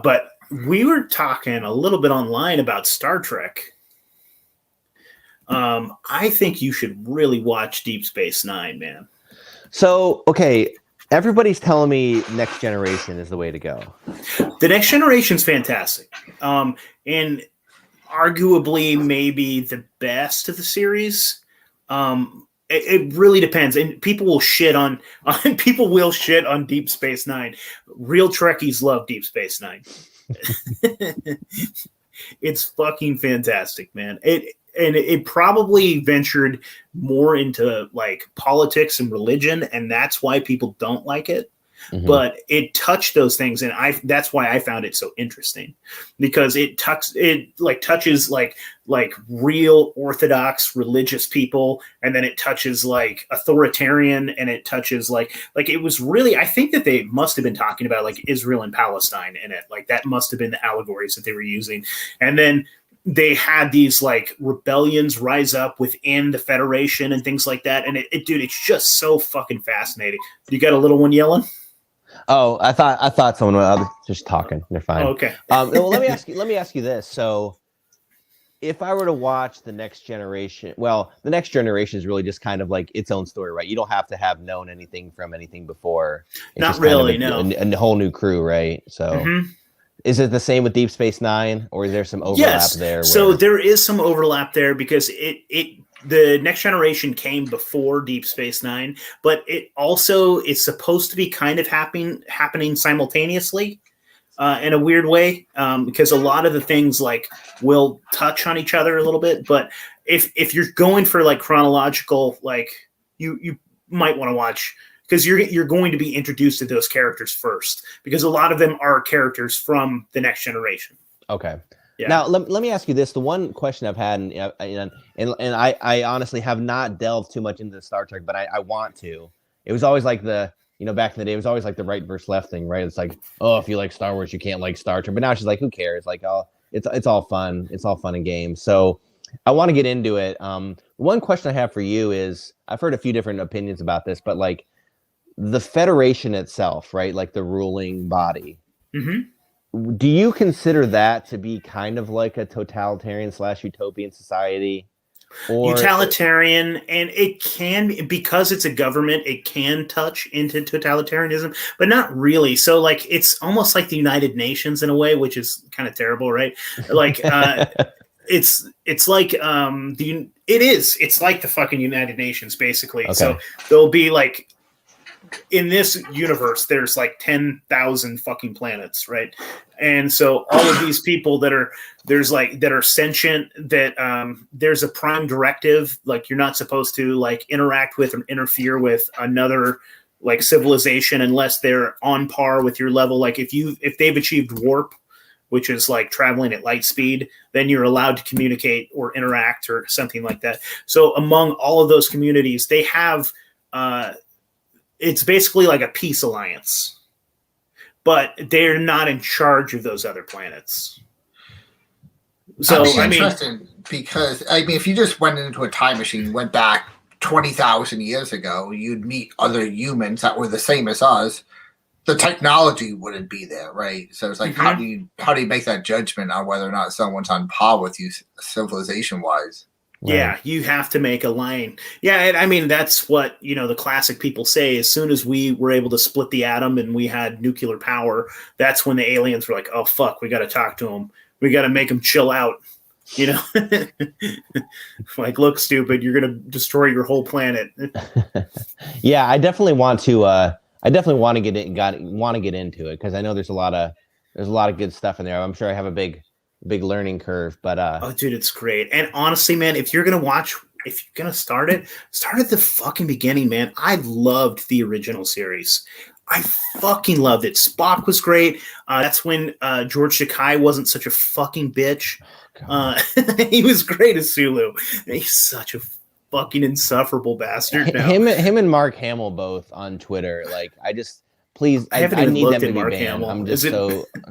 S1: But we were talking a little bit online about Star Trek. I think you should really watch Deep Space Nine, man.
S3: So, okay, everybody's telling me Next Generation is the way to go.
S1: The Next Generation's fantastic. And arguably maybe the best of the series. It really depends, and people will shit on Deep Space Nine. Real Trekkies love Deep Space Nine. It's fucking fantastic, man. It probably ventured more into like politics and religion, and that's why people don't like it. Mm-hmm. But it touched those things, and that's why I found it so interesting, because it touches real Orthodox religious people, and then it touches like authoritarian, and it touches like it was really, I think that they must have been talking about like Israel and Palestine in it, like that must have been the allegories that they were using, and then they had these like rebellions rise up within the Federation and things like that, and dude, it's just so fucking fascinating. You got a little one yelling?
S3: Oh, I thought someone was just talking. They're fine.
S1: Oh, okay.
S3: Well, let me ask you this. So, if I were to watch the Next Generation, well, the Next Generation is really just kind of like its own story, right? You don't have to have known anything from anything before. It's
S1: not
S3: just
S1: really,
S3: kind of a whole new crew, right? So, Is it the same with Deep Space Nine, or is there some overlap there?
S1: So there is some overlap there, because the Next Generation came before Deep Space Nine, but it also is supposed to be kind of happening simultaneously in a weird way, because a lot of the things like will touch on each other a little bit. But if you're going for like chronological, like you might want to watch, because you're going to be introduced to those characters first, because a lot of them are characters from the Next Generation.
S3: Okay.
S1: Yeah.
S3: Now, let me ask you this. The one question I've had, and I honestly have not delved too much into Star Trek, but I want to. It was always like back in the day, it was always like the right versus left thing, right? It's like, oh, if you like Star Wars, you can't like Star Trek. But now she's like, who cares? Like, oh, it's all fun. It's all fun and games. So I want to get into it. One question I have for you is, I've heard a few different opinions about this, but like the Federation itself, right? Like the ruling body. Mm-hmm. Do you consider that to be kind of like a totalitarian / utopian society? Or
S1: utilitarian, and it can, because it's a government, it can touch into totalitarianism, but not really. So like it's almost like the United Nations in a way, which is kind of terrible, right? Like it's like it's like the fucking United Nations basically.
S3: Okay.
S1: So there'll be like, in this universe, there's like 10,000 fucking planets, right? And so all of these people that are sentient, that there's a prime directive, like you're not supposed to like interact with or interfere with another like civilization unless they're on par with your level. Like if they've achieved warp, which is like traveling at light speed, then you're allowed to communicate or interact or something like that. So among all of those communities, they have it's basically like a peace alliance, but they're not in charge of those other planets. So
S2: interesting, because if you just went into a time machine, went back 20,000 years ago, you'd meet other humans that were the same as us. The technology wouldn't be there, right? So it's like, how do you make that judgment on whether or not someone's on par with you civilization wise?
S1: Right. Yeah, you have to make a line. Yeah, and I mean, that's what, the classic people say. As soon as we were able to split the atom and we had nuclear power, that's when the aliens were like, oh, fuck, we got to talk to them. We got to make them chill out. Like, look, stupid, you're going to destroy your whole planet.
S3: Yeah, I definitely want to get into it, because I know there's a lot of good stuff in there. I'm sure I have a big learning curve, but
S1: oh dude, it's great. And honestly, man, if you're gonna start at the fucking beginning, man. I loved the original series. I fucking loved it. Spock was great. That's when George Takei wasn't such a fucking bitch. He was great as Sulu. He's such a fucking insufferable bastard now.
S3: Him and Mark Hamill both on Twitter. Like, please, I need them to be banned. Hamill. I'm just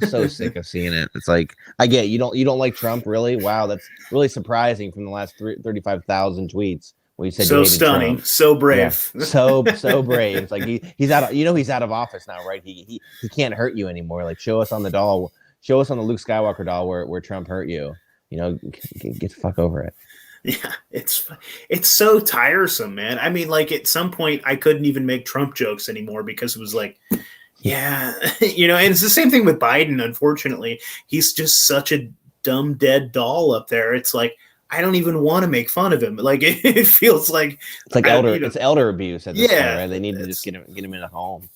S3: so sick of seeing it. It's like, I get you don't like Trump, really? Wow, that's really surprising from the last 35,000 tweets. Well, you said
S1: so stunning, Trump. So brave,
S3: yeah. so brave. It's like he's out. He's out of office now, right? He can't hurt you anymore. Like, show us on the doll, show us on the Luke Skywalker doll where Trump hurt you. Get the fuck over it.
S1: Yeah, it's so tiresome, man. I mean, like, at some point I couldn't even make Trump jokes anymore because it was like, yeah, and it's the same thing with Biden. Unfortunately, he's just such a dumb dead doll up there. It's like, I don't even want to make fun of him. Like, it feels like
S3: it's like it's elder abuse at this point, right? They need to just get him in a home.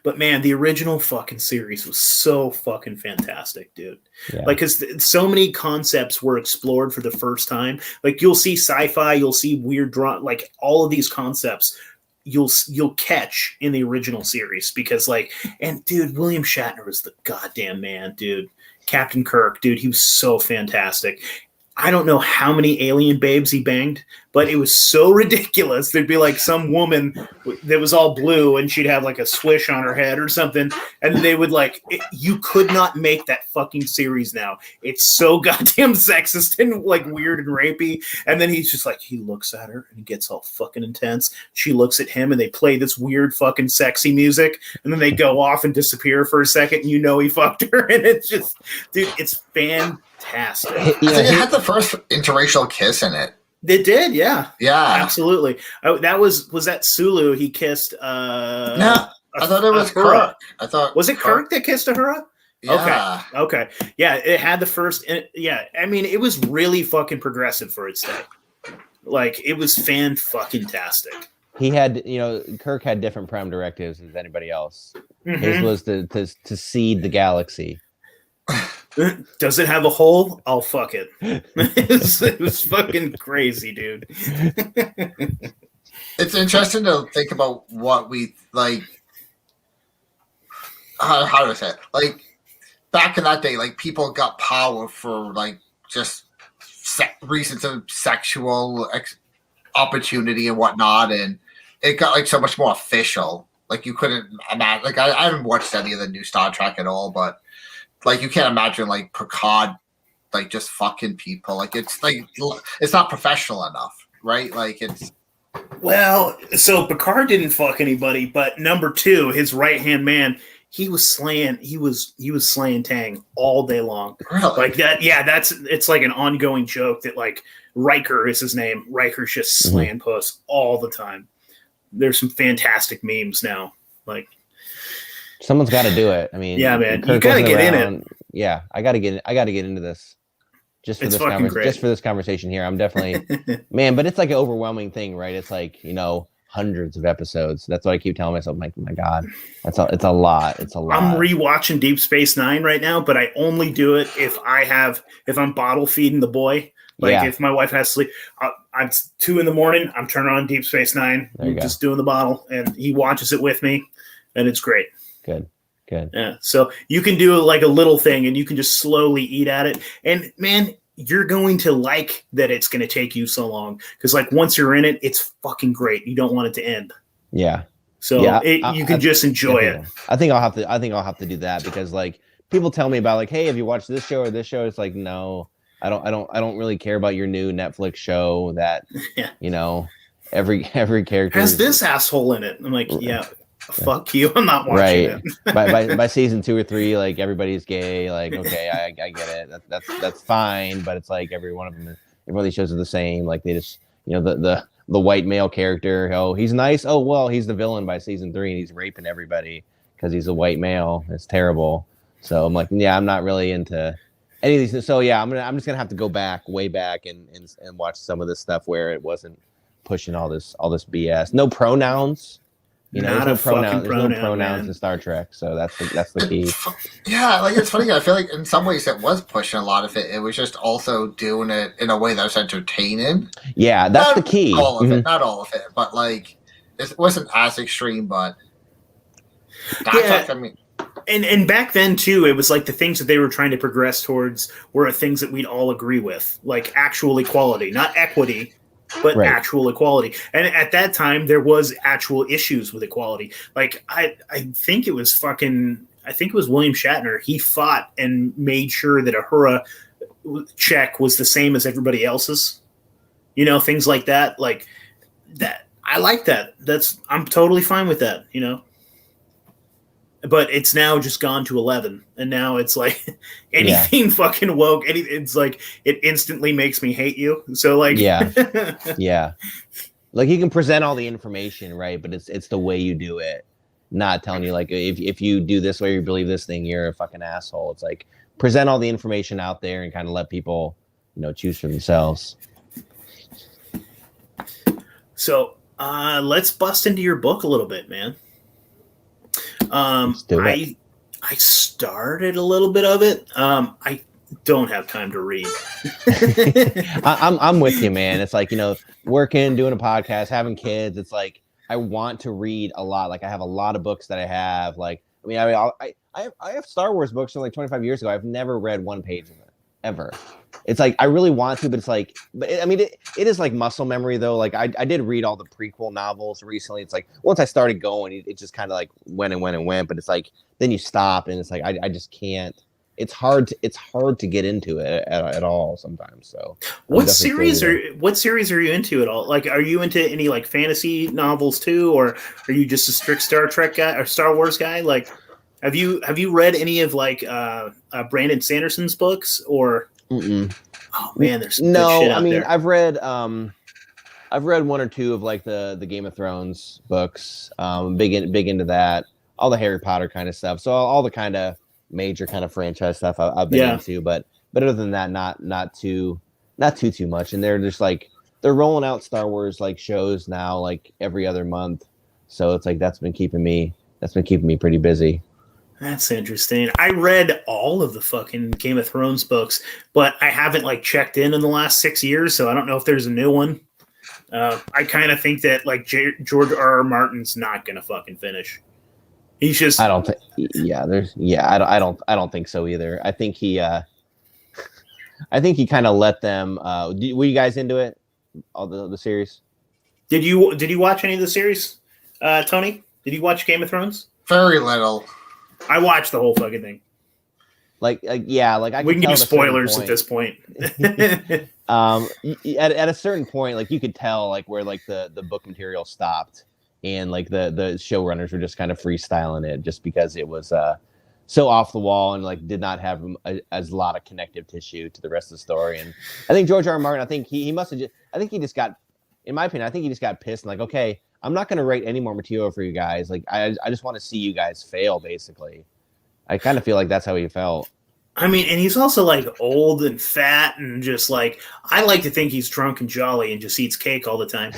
S1: But man, the original fucking series was so fucking fantastic, dude.
S3: Yeah.
S1: Like, because so many concepts were explored for the first time. Like, you'll see sci-fi, you'll see weird like all of these concepts you'll catch in the original series, because and dude, William Shatner was the goddamn man, dude. Captain Kirk, dude, he was so fantastic. I don't know how many alien babes he banged, but it was so ridiculous. There'd be like some woman that was all blue and she'd have like a swish on her head or something. And they would you could not make that fucking series now. It's so goddamn sexist and like weird and rapey. And then he's just like, he looks at her and he gets all fucking intense. She looks at him and they play this weird fucking sexy music. And then they go off and disappear for a second. And he fucked her. And it's just, dude, it's fantastic.
S2: I think it had the first interracial kiss in it.
S1: It did, yeah.
S2: Yeah.
S1: Absolutely. That was that Sulu he kissed
S2: no, I thought it was Kirk.
S1: Was it Kirk that kissed Uhura?
S2: Yeah.
S1: Okay. Yeah, it had the first I mean, it was really fucking progressive for its day. Like, it was fan-fucking-tastic.
S3: He had, Kirk had different prime directives as anybody else.
S1: Mm-hmm.
S3: His was to seed the galaxy.
S1: Does it have a hole? I'll fuck it. It was fucking crazy, dude.
S2: It's interesting to think about what we like. How do I say it? Like, back in that day, like, people got power for like just reasons of sexual opportunity and whatnot, and it got like so much more official. Like, you couldn't imagine. Like, I haven't watched any of the new Star Trek at all, but like, you can't imagine like Picard like just fucking people. Like, it's not professional enough, right? Like, it's.
S1: Well, so Picard didn't fuck anybody, but number two, his right hand man, he was slaying Tang all day long.
S2: Really?
S1: Like that, yeah. It's like an ongoing joke that like Riker is his name. Riker's just slaying puss all the time. There's some fantastic memes now. Like,
S3: someone's got to do it. I mean,
S1: yeah, man,
S3: Kirk
S1: you got to get
S3: around.
S1: in it.
S3: Yeah, I got to get into this. Just for this conversation here. I'm definitely, man, but it's like an overwhelming thing, right? It's like, hundreds of episodes. That's what I keep telling myself. I'm like, my God, it's a lot. It's a lot.
S1: I'm rewatching Deep Space Nine right now, but I only do it if I'm bottle feeding the boy. Like if my wife has sleep, I'm 2 a.m. I'm turning on Deep Space Nine. I'm just doing the bottle, and he watches it with me, and it's great.
S3: Good.
S1: Yeah. So you can do like a little thing, and you can just slowly eat at it. And man, you're going to like that it's going to take you so long, because like once you're in it, it's fucking great. You don't want it to end.
S3: Yeah.
S1: So you can just enjoy it.
S3: I think I'll have to do that, because like people tell me about like, hey, have you watched this show or this show? It's like, no, I don't really care about your new Netflix show that every character
S1: has this asshole in it. I'm like, yeah. Fuck you! I'm not watching
S3: it. by season 2 or 3, like everybody's gay. Like, okay, I get it. That's fine. But it's like every one of them, every shows are the same. Like they just, the white male character. Oh, he's nice. Oh well, he's the villain by season 3, and he's raping everybody because he's a white male. It's terrible. So I'm like, yeah, I'm not really into any of these. So yeah, I'm just gonna have to go way back and watch some of this stuff where it wasn't pushing all this BS. No pronouns. There's no pronouns in Star Trek, so that's the key.
S2: Yeah, like it's funny. I feel like in some ways it was pushing a lot of it. It was just also doing it in a way that was entertaining.
S3: Yeah, that's not the key.
S2: All of it, not all of it, but like it wasn't as extreme. But that's I mean.
S1: And back then too, it was like the things that they were trying to progress towards were things that we'd all agree with, like actual equality, not equity. But actual equality. And at that time, there was actual issues with equality. Like, I think it was William Shatner. He fought and made sure that a Uhura check was the same as everybody else's. Things like that. Like, that. I like that. I'm totally fine with that, But it's now just gone to 11, and now it's like anything fucking woke. It's like it instantly makes me hate you. So like,
S3: yeah. Like you can present all the information, right? But it's the way you do it, not telling you like if you do this way, you believe this thing, you're a fucking asshole. It's like present all the information out there and kind of let people, choose for themselves.
S1: So let's bust into your book a little bit, man. I started a little bit of it. I don't have time to read.
S3: I'm with you, man. It's like, working, doing a podcast, having kids. It's like, I want to read a lot. Like I have a lot of books that I have. Like, I have Star Wars books from like 25 years ago. I've never read one page of it ever. It's like, I really want to, but it's like, it is like muscle memory though. Like I did read all the prequel novels recently. It's like, once I started going, it just kind of like went, but it's like, then you stop and it's like, I just can't, it's hard to get into it at all sometimes. So
S1: what series are you into at all? Like, are you into any like fantasy novels too? Or are you just a strict Star Trek guy or Star Wars guy? Like, have you read any of like Brandon Sanderson's books or? Mm-mm. Oh man, there's
S3: no.
S1: Shit out there.
S3: I've read 1 or 2 of like the Game of Thrones books. Big into that. All the Harry Potter kind of stuff. So all the kind of major kind of franchise stuff I've been into. But other than that, not too much. And they're just like they're rolling out Star Wars like shows now like every other month. So it's like that's been keeping me pretty busy.
S1: That's interesting. I read all of the fucking Game of Thrones books, but I haven't like checked in the last 6 years, so I don't know if there's a new one. I kind of think that like George R.R. Martin's not gonna fucking finish. He's just.
S3: I don't think. Yeah, there's. Yeah, I don't think so either. I think he kind of let them. Were you guys into it? All the series.
S1: Did you watch any of the series, Tony? Did you watch Game of Thrones?
S2: Very little.
S1: I watched the whole fucking thing.
S3: Like I
S1: we can give spoilers at this point.
S3: At a certain point, like you could tell like where like the book material stopped, and like the showrunners were just kind of freestyling it just because it was so off the wall and like did not have as a lot of connective tissue to the rest of the story. And I think George R. R. Martin, I think he must have just, I think he just got, in my opinion, I think he just got pissed and like, okay, I'm not going to write any more material for you guys. Like, I just want to see you guys fail, basically. I kind of feel like that's how he felt.
S1: I mean, and he's also like old and fat and just like, I like to think he's drunk and jolly and just eats cake all the time.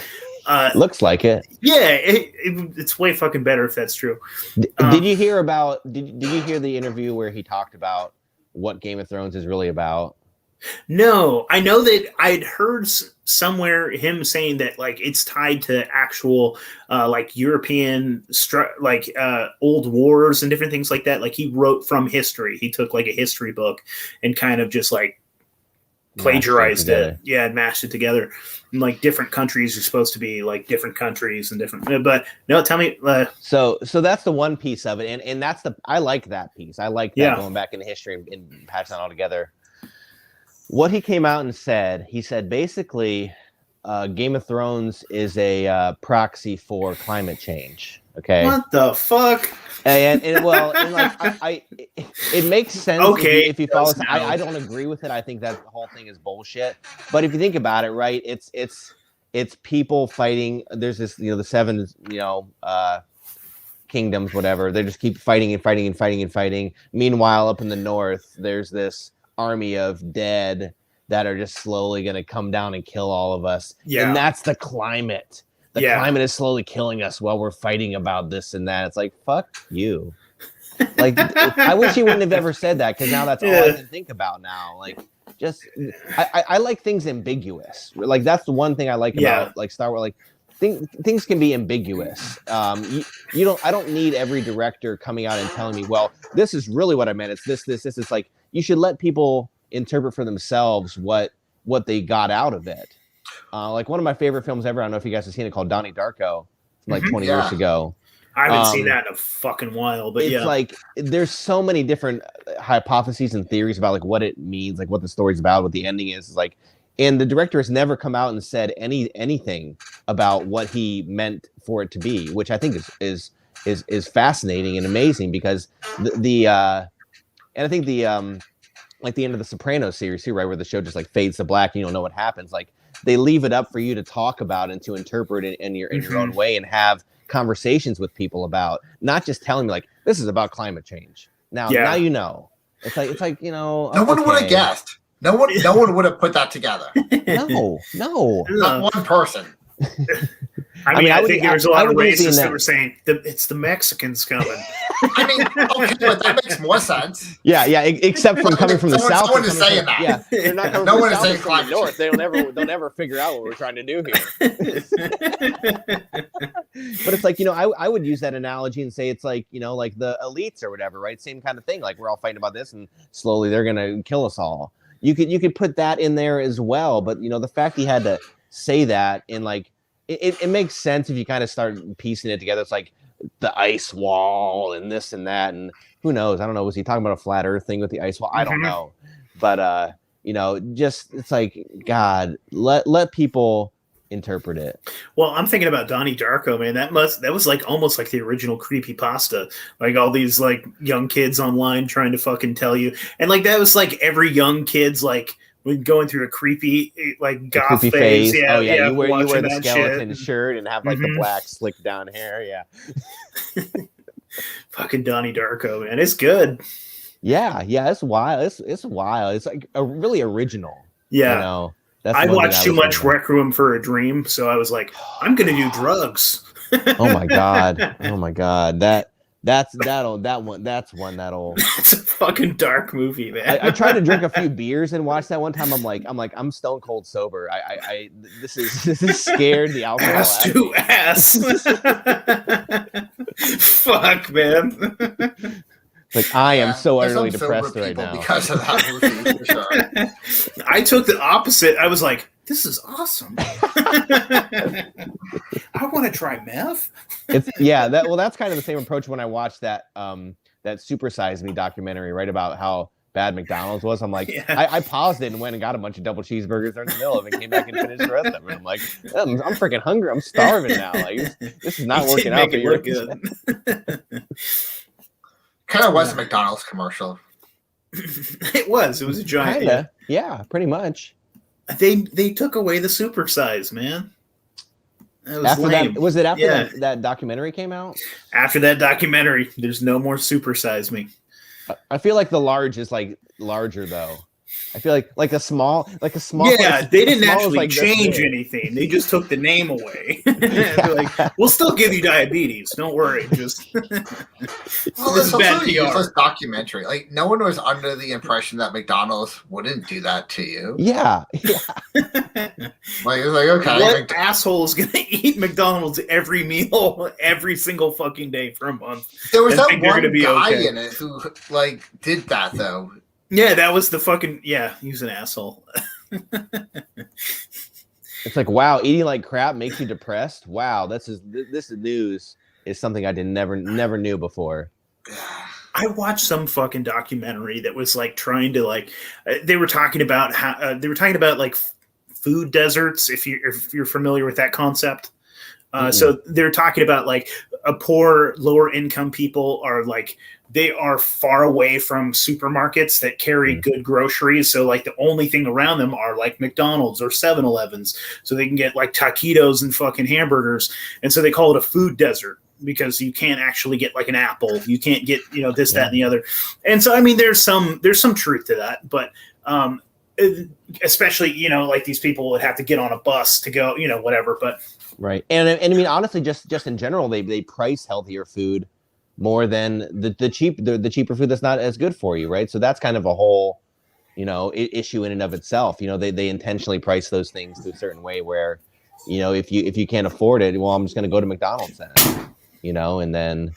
S3: Looks like it.
S1: Yeah, it's way fucking better if that's true.
S3: Did you hear about, did you hear the interview where he talked about what Game of Thrones is really about?
S1: No, I know that I'd heard somewhere him saying that like it's tied to actual like European old wars and different things like that. Like he wrote from history. He took like a history book and kind of just like plagiarized it. Yeah, mashed it together. And, like different countries are supposed to be like different countries and different. But no, tell me.
S3: So that's the one piece of it, and that's I like that piece. I like that going back into history and patching that all together. What he came out and said, he said basically, Game of Thrones is a proxy for climate change. Okay.
S1: What the fuck?
S3: And like it makes sense.
S1: Okay.
S3: If you follow, I don't agree with it. I think that the whole thing is bullshit. But if you think about it, right, it's people fighting. There's this, the seven, kingdoms, whatever. They just keep fighting and fighting and fighting and fighting. Meanwhile, up in the north, there's this army of dead that are just slowly going to come down and kill all of us. Yeah. And that's the climate. The climate is slowly killing us while we're fighting about this and that. It's like, fuck you. Like, I wish he wouldn't have ever said that, because now that's all I can think about now. Like, just, I like things ambiguous. Like, that's the one thing I like about, like, Star Wars. Like, things can be ambiguous. I don't need every director coming out and telling me, well, this is really what I meant. It's this. It's like, you should let people interpret for themselves what they got out of it. Like one of my favorite films ever, I don't know if you guys have seen it, called Donnie Darko, from like 20 years ago.
S1: I haven't seen that in a fucking while, but
S3: it's like there's so many different hypotheses and theories about like what it means, like what the story's about, what the ending is. Like, and the director has never come out and said anything about what he meant for it to be, which I think is fascinating and amazing, because and I think like the end of the Sopranos series too, right, where the show just like fades to black and you don't know what happens. Like, they leave it up for you to talk about and to interpret it in your own way and have conversations with people about, not just telling me like, this is about climate change. Now you know. It's like
S2: no one would have guessed. No one would have put that together.
S3: No.
S2: Not one person.
S1: I mean, I think there's a lot of racists that were saying it's the Mexicans coming.
S2: I mean, okay, but that makes more sense.
S3: Yeah, except from coming from the south.
S2: No one is saying that.
S3: Yeah, they're not coming
S2: no
S3: from
S2: one
S3: the
S2: is
S3: south,
S2: saying climate
S3: north. They'll never figure out what we're trying to do here. But it's like, I would use that analogy and say it's like, like the elites or whatever, right? Same kind of thing. Like, we're all fighting about this, and slowly they're gonna kill us all. You could put that in there as well, but the fact he had to say that, and like it makes sense if you kind of start piecing it together. It's like the ice wall and this and that, and who knows? I don't know. Was he talking about a flat Earth thing with the ice wall? I don't know, but just it's like, God, let people interpret it.
S1: Well, I'm thinking about Donnie Darko, man. That was like almost like the original creepypasta. Like all these like young kids online trying to fucking tell you, and like that was like every young kid's like going through a creepy like goth phase.
S3: Yeah, you wear the skeleton shirt and have like the black slick down hair. Yeah.
S1: Fucking Donnie Darko, man. It's good.
S3: Yeah, it's wild. It's wild. It's like a really original.
S1: Yeah. I watched too much Requiem for a Dream, so I was like, I'm gonna do drugs.
S3: Oh my god. That's one that'll.
S1: It's a fucking dark movie, man.
S3: I tried to drink a few beers and watch that one time. I'm stone cold sober. This is scared the alcohol.
S1: Ass to ass. Fuck, man.
S3: Like, I am so utterly depressed right now
S2: because of that movie. For sure.
S1: I took the opposite. I was like, this is awesome. I want to try meth.
S3: That's kind of the same approach when I watched that Super Size Me documentary, right, about how bad McDonald's was. I'm like, I paused it and went and got a bunch of double cheeseburgers during the middle of it and came back and finished the rest of it. I'm like, I'm freaking hungry. I'm starving now. Like, this is not working out.
S1: Make it look good.
S2: Kind of was a McDonald's commercial.
S1: It was a giant.
S3: Kinda. Yeah, pretty much.
S1: They took away the supersize, man. That was
S3: After
S1: lame.
S3: that, was it after
S1: Yeah.
S3: that documentary came out?
S1: After that documentary, there's no more supersize me.
S3: I feel like the large is like larger though. I feel like a small.
S1: Yeah, they didn't actually
S3: like
S1: change anything. They just took the name away. They're like, we'll still give you diabetes. Don't worry. Just
S2: Well,
S1: this
S2: it's
S1: is bad
S2: also a
S1: PR.
S2: useless documentary. Like, no one was under the impression that McDonald's wouldn't do that to you.
S3: Yeah.
S2: Like, it's like, okay.
S1: What asshole is gonna eat McDonald's every meal, every single fucking day for a month?
S2: There was
S1: I
S2: that
S1: think they're
S2: one
S1: gonna be
S2: guy
S1: okay.
S2: in it who, like, did that, though.
S1: Yeah, that was the fucking he's an asshole.
S3: It's like, wow, eating like crap makes you depressed. Wow, this is news is something I never knew before.
S1: I watched some fucking documentary that was like trying to like they were talking about how like food deserts, if you're familiar with that concept. So they're talking about like a poor lower income people are like they are far away from supermarkets that carry good groceries. So like the only thing around them are like McDonald's or 7-Elevens. So they can get like taquitos and fucking hamburgers. And so they call it a food desert because you can't actually get like an apple. You can't get, this, that, and the other. And so, I mean, there's some truth to that, but especially, like these people would have to get on a bus to go, whatever, but.
S3: Right. And I mean, honestly, just in general, they price healthier food more than the cheaper food that's not as good for you. Right. So that's kind of a whole, issue in and of itself. They intentionally price those things to a certain way where, if you can't afford it, well, I'm just going to go to McDonald's then, and then.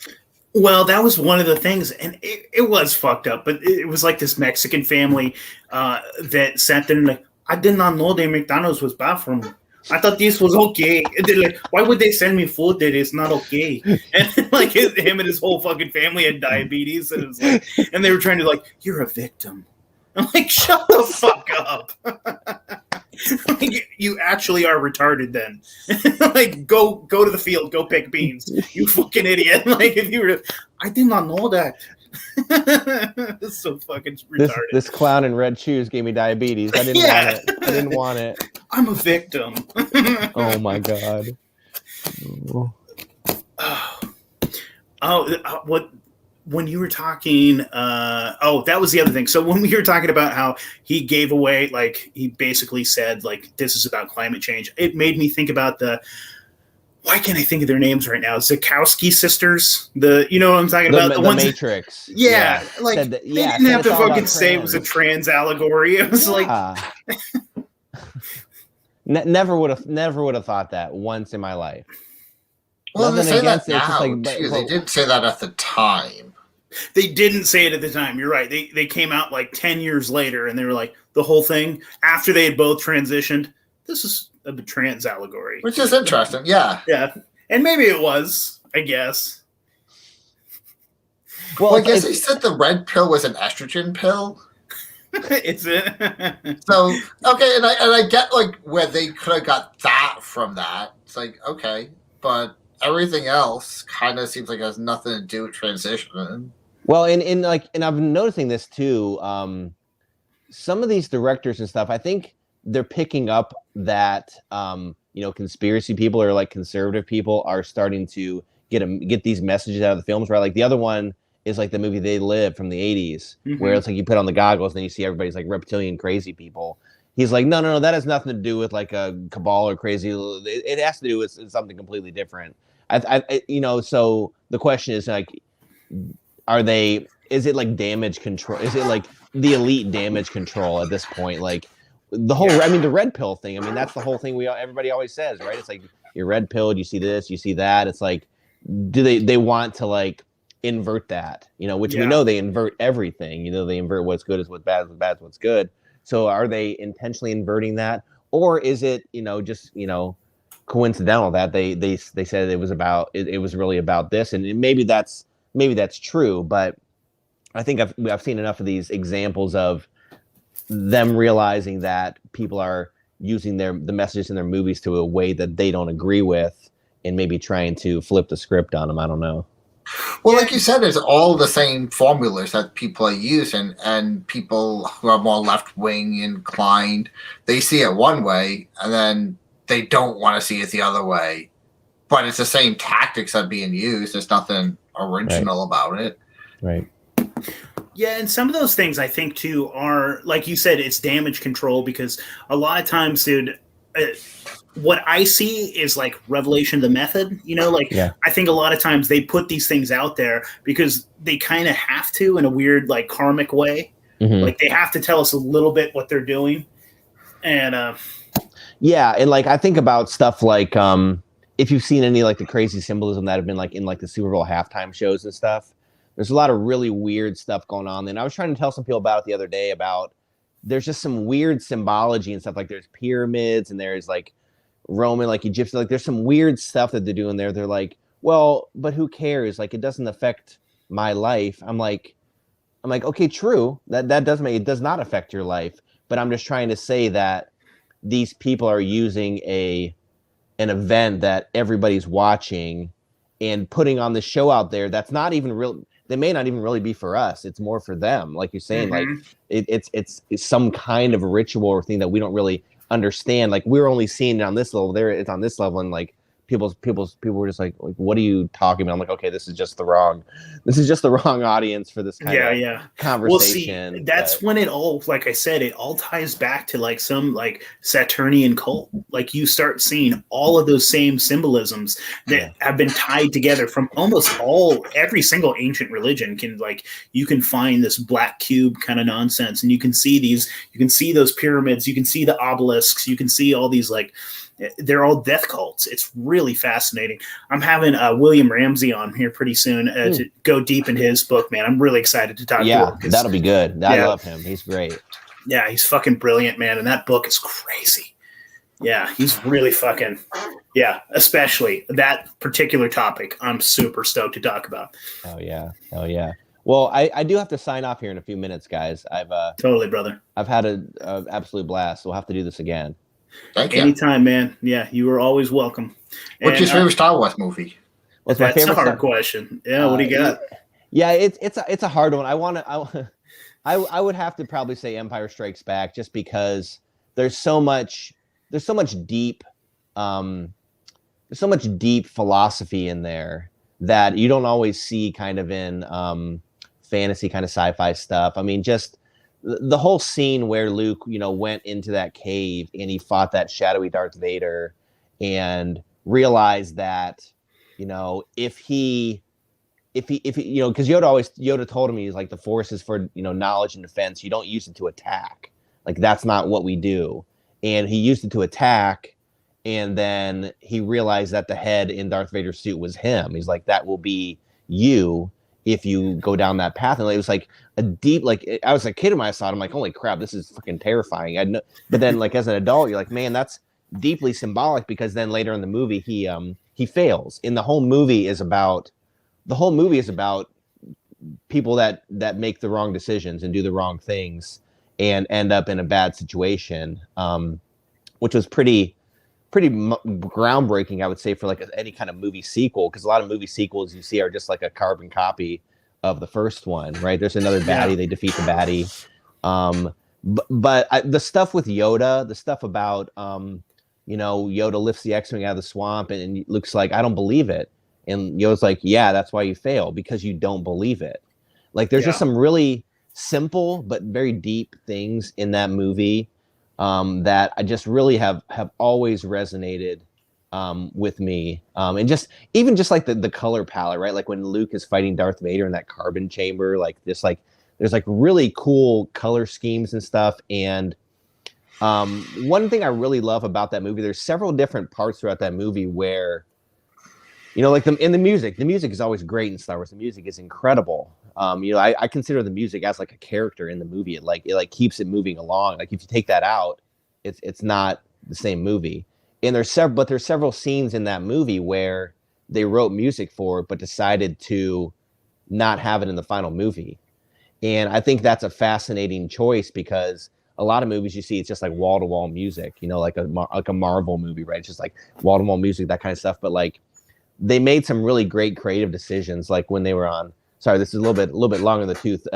S1: Well, that was one of the things, and it was fucked up, but it was like this Mexican family that sat there and like, I did not know that McDonald's was bad for me. I thought this was okay. And they're like, why would they send me food that is not okay? And like him and his whole fucking family had diabetes, and it was like, and they were trying to like, you're a victim. I'm like, shut the fuck up. Like, you actually are retarded then. Like, go to the field, go pick beans. You fucking idiot. Like, if you were, I did not know that. This is so fucking retarded.
S3: This clown in red shoes gave me diabetes. I didn't want it. I didn't want it.
S1: I'm a victim.
S3: Oh my god.
S1: What? When you were talking, that was the other thing. So when we were talking about how he gave away, like he basically said, like this is about climate change. It made me think about why can't I think of their names right now? Zukowski sisters. You know what I'm talking about?
S3: The
S1: ones
S3: Matrix.
S1: Yeah. Like they didn't have to fucking say it was a trans allegory. It was like
S3: never would have thought that once in my life.
S2: Well, they say that now,
S3: like,
S2: too. They didn't say that at the time.
S1: They didn't say it at the time. You're right. They came out like 10 years later, and they were like, the whole thing, after they had both transitioned, this is a trans allegory.
S2: Which is interesting, yeah.
S1: Yeah. And maybe it was, I guess.
S2: Well, I guess he said the red pill was an estrogen pill.
S1: It's it.
S2: So, okay, and I get like where they could have got that from that. It's like, okay, but everything else kind of seems like it has nothing to do with transition.
S3: Well, and I've been noticing this too. Some of these directors and stuff, I think they're picking up that conspiracy people or like conservative people are starting to get these messages out of the films. Right, like the other one is like the movie They Live from the 80s, where it's like you put on the goggles and then you see everybody's like reptilian crazy people. He's like, no, that has nothing to do with like a cabal or crazy. It has to do with something completely different. So the question is like, is it like damage control? Is it like the elite damage control at this point? Like the whole, I mean, the red pill thing. I mean, that's the whole thing everybody always says, right? It's like you're red pilled, you see this, you see that. It's like, do they want to like invert that? Which we know they invert everything. They invert what's good is what's bad is what's good. So are they intentionally inverting that, or is it just coincidental that they said it was about it was really about this, and maybe that's true, but I think I've seen enough of these examples of them realizing that people are using the messages in their movies to a way that they don't agree with, and maybe trying to flip the script on them. I don't know.
S2: Well, like you said, it's all the same formulas that people are using, and people who are more left wing inclined, they see it one way, and then they don't want to see it the other way. But it's the same tactics that are being used. There's nothing original about it.
S3: Right.
S1: Yeah, and some of those things I think too are, like you said, it's damage control, because a lot of times, dude, what I see is like revelation of the method. Like
S3: Yeah.
S1: I think a lot of times they put these things out there because they kind of have to, in a weird like karmic way.
S3: Mhm.
S1: Like they have to tell us a little bit what they're doing, and
S3: Yeah, and like I think about stuff like if you've seen any like the crazy symbolism that have been like in like the Super Bowl halftime shows and stuff, there's a lot of really weird stuff going on. And I was trying to tell some people about it the other day about there's just some weird symbology and stuff. Like there's pyramids and there's like Roman, like Egyptian, like there's some weird stuff that they're doing there. They're like, well, but who cares? Like it doesn't affect my life. I'm like, okay, true. That does make it does not affect your life. But I'm just trying to say that these people are using an event that everybody's watching and putting on the show out there that's not even real. They may not even really be for us. It's more for them. Like you're saying, like it's some kind of ritual or thing that we don't really understand. Like we're only seeing it on this level. There it's on this level, and like people were just like, what are you talking about? I'm like, okay, this is just the wrong audience for this kind of conversation.
S1: Well, see, that's when it all, like I said, it all ties back to like some like Saturnian cult. Like you start seeing all of those same symbolisms that have been tied together from almost every single ancient religion. You can find this black cube kind of nonsense, and you can see those pyramids, you can see the obelisks, you can see all these like, they're all death cults. It's really fascinating. I'm having William Ramsey on here pretty soon to go deep in his book, man. I'm really excited to talk to him.
S3: Yeah, that'll be good. I love him. He's great.
S1: Yeah, he's fucking brilliant, man. And that book is crazy. Yeah, he's really fucking, especially that particular topic. I'm super stoked to talk about.
S3: Oh, yeah. Well, I do have to sign off here in a few minutes, guys.
S1: Totally, brother.
S3: I've had an absolute blast. We'll have to do this again.
S2: Thank you.
S1: Anytime, man. Yeah, you are always welcome.
S2: What's your favorite Star Wars movie?
S3: What's my
S1: That's
S3: favorite
S1: a hard question. Yeah, what do you got?
S3: Yeah, it's a hard one. I would have to probably say Empire Strikes Back, just because there's so much deep philosophy in there that you don't always see kind of in fantasy kind of sci-fi stuff. I mean, just the whole scene where Luke, went into that cave and he fought that shadowy Darth Vader and realized that, if he, because Yoda told him, he's like, the Force is for, knowledge and defense. You don't use it to attack. Like, that's not what we do. And he used it to attack. And then he realized that the head in Darth Vader's suit was him. He's like, that will be you if you go down that path. And it was like a deep, like, I was a kid when I saw it. I'm like, holy crap, this is fucking terrifying. But then, like, as an adult, you're like, man, that's deeply symbolic, because then later in the movie, he fails. And the whole movie is about people that make the wrong decisions and do the wrong things and end up in a bad situation, which was pretty groundbreaking, I would say, for like any kind of movie sequel, because a lot of movie sequels you see are just like a carbon copy of the first one, right? There's another baddie, they defeat the baddie. But the stuff with Yoda, the stuff about Yoda lifts the X-Wing out of the swamp and Luke's like, I don't believe it. And Yoda's like, yeah, that's why you fail, because you don't believe it. Like, there's just some really simple but very deep things in that movie that I just really have always resonated with me. And just like the color palette, right? Like when Luke is fighting Darth Vader in that carbon chamber, like this, like there's like really cool color schemes and stuff. And one thing I really love about that movie, there's several different parts throughout that movie where, like the music is always great in Star Wars. The music is incredible. I consider the music as like a character in the movie. It keeps it moving along. Like if you take that out, it's not the same movie. And there's several scenes in that movie where they wrote music for it, but decided to not have it in the final movie. And I think that's a fascinating choice, because a lot of movies you see, it's just like wall to wall music, like a Marvel movie, right? It's just like wall to wall music, that kind of stuff. But like they made some really great creative decisions, like when they were on. Sorry, this is a little bit long in the tooth.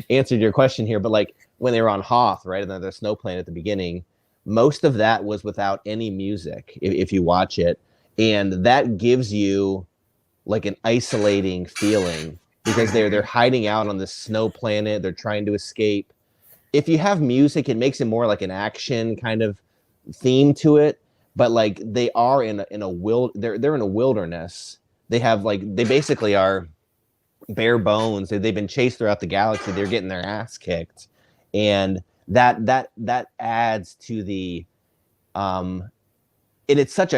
S3: Answered your question here, but like when they were on Hoth, right, and then the snow planet at the beginning, most of that was without any music. If you watch it, and that gives you like an isolating feeling because they're hiding out on this snow planet. They're trying to escape. If you have music, it makes it more like an action kind of theme to it. But like they are they're in a wilderness. They basically are bare bones. They've been chased throughout the galaxy. They're getting their ass kicked, and that adds to the and it's such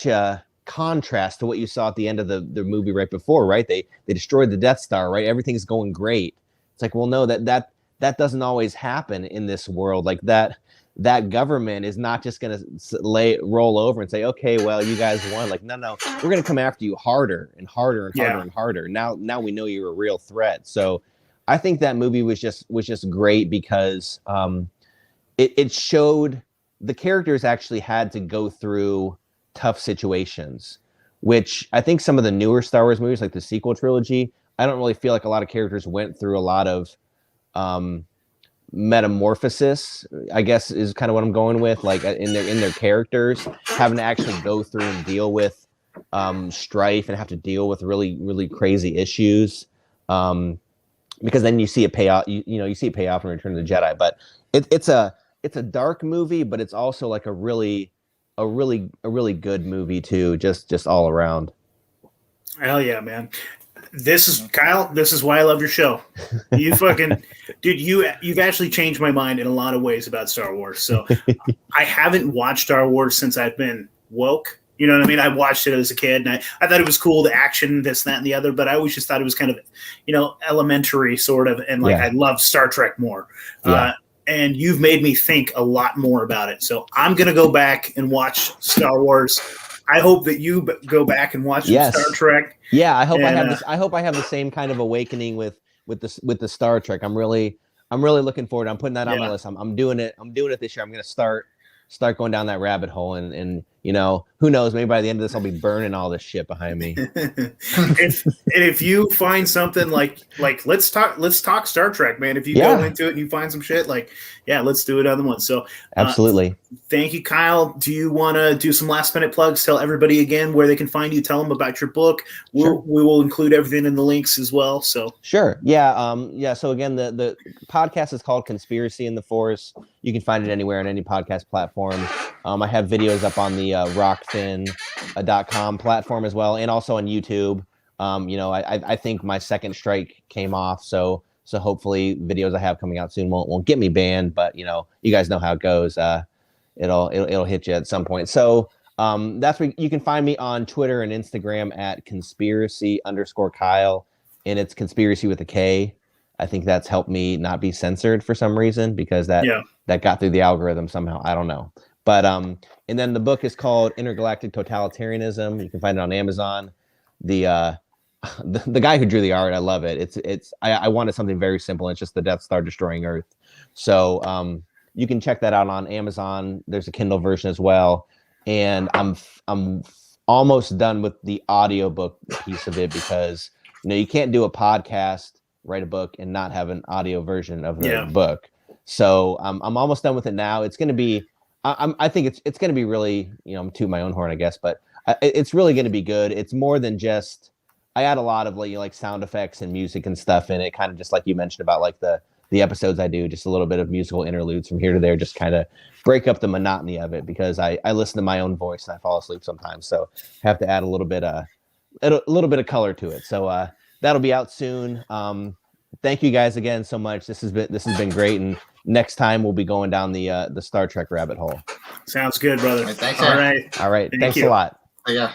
S3: a contrast to what you saw at the end of the movie right before, right? They destroyed the Death Star, right? Everything's going great. It's like, well, no, that doesn't always happen in this world. Like that government is not just going to roll over and say, okay, well, you guys won. Like, no, we're going to come after you harder and harder and harder and harder. Now we know you're a real threat. So I think that movie was just great because it showed the characters actually had to go through tough situations, which I think some of the newer Star Wars movies, like the sequel trilogy, I don't really feel like a lot of characters went through a lot of metamorphosis, I guess is kind of what I'm going with, like in their characters, having to actually go through and deal with strife and have to deal with really, really crazy issues. Because then you see it pay off, you see it pay off in Return of the Jedi. But it's a dark movie, but it's also like a really good movie too, just all around.
S1: Hell yeah, man. This is Kyle. This is why I love your show. You fucking dude. You've actually changed my mind in a lot of ways about Star Wars. So I haven't watched Star Wars since I've been woke. You know what I mean? I watched it as a kid, and I thought it was cool, the action, this, that, and the other. But I always just thought it was kind of, elementary sort of, and I love Star Trek more. Yeah. And you've made me think a lot more about it. So I'm gonna go back and watch Star Wars. I hope that you go back and watch Star Trek.
S3: Yeah, I hope I have this. I hope I have the same kind of awakening with the Star Trek. I'm really looking forward. I'm putting that on my list. I'm doing it. I'm doing it this year. I'm gonna start going down that rabbit hole, and who knows? Maybe by the end of this, I'll be burning all this shit behind me.
S1: if you find something like let's talk Star Trek, man. If you go into it and you find some shit, let's do another one. So
S3: absolutely.
S1: Thank you, Kyle. Do you want to do some last minute plugs? Tell everybody again where they can find you. Tell them about your book. We will include everything in the links as well. So
S3: sure. Yeah. So again, the podcast is called Konspiracy in the Force. You can find it anywhere on any podcast platform. I have videos up on the rockfin.com platform as well, and also on YouTube. I think my second strike came off, so hopefully videos I have coming out soon won't get me banned, but you guys know how it goes. It'll hit you at some point. So that's where you can find me on Twitter and Instagram at conspiracy_Kyle, and it's conspiracy with a K. I think that's helped me not be censored for some reason, because that got through the algorithm somehow. I don't know. But and then the book is called Intergalactic Totalitarianism. You can find it on Amazon. The guy who drew the art, I love it. I wanted something very simple. It's just the Death Star destroying Earth. So you can check that out on Amazon. There's a Kindle version as well. And I'm almost done with the audiobook piece of it, because you can't do a podcast, write a book, and not have an audio version of the book. So I'm almost done with it now. It's going to be, I think it's going to be really, I'm tooting my own horn, I guess, but it's really going to be good. It's more than just, I add a lot of like sound effects and music and stuff in it, kind of just like you mentioned about like the episodes I do, just a little bit of musical interludes from here to there, just kind of break up the monotony of it, because I listen to my own voice and I fall asleep sometimes. So I have to add a little bit of color to it. So that'll be out soon. Thank you guys again so much. This has been great, and next time we'll be going down the Star Trek rabbit hole.
S1: Sounds good, brother.
S2: All right, thanks.
S1: All right.
S3: Thanks a lot.
S2: Yeah.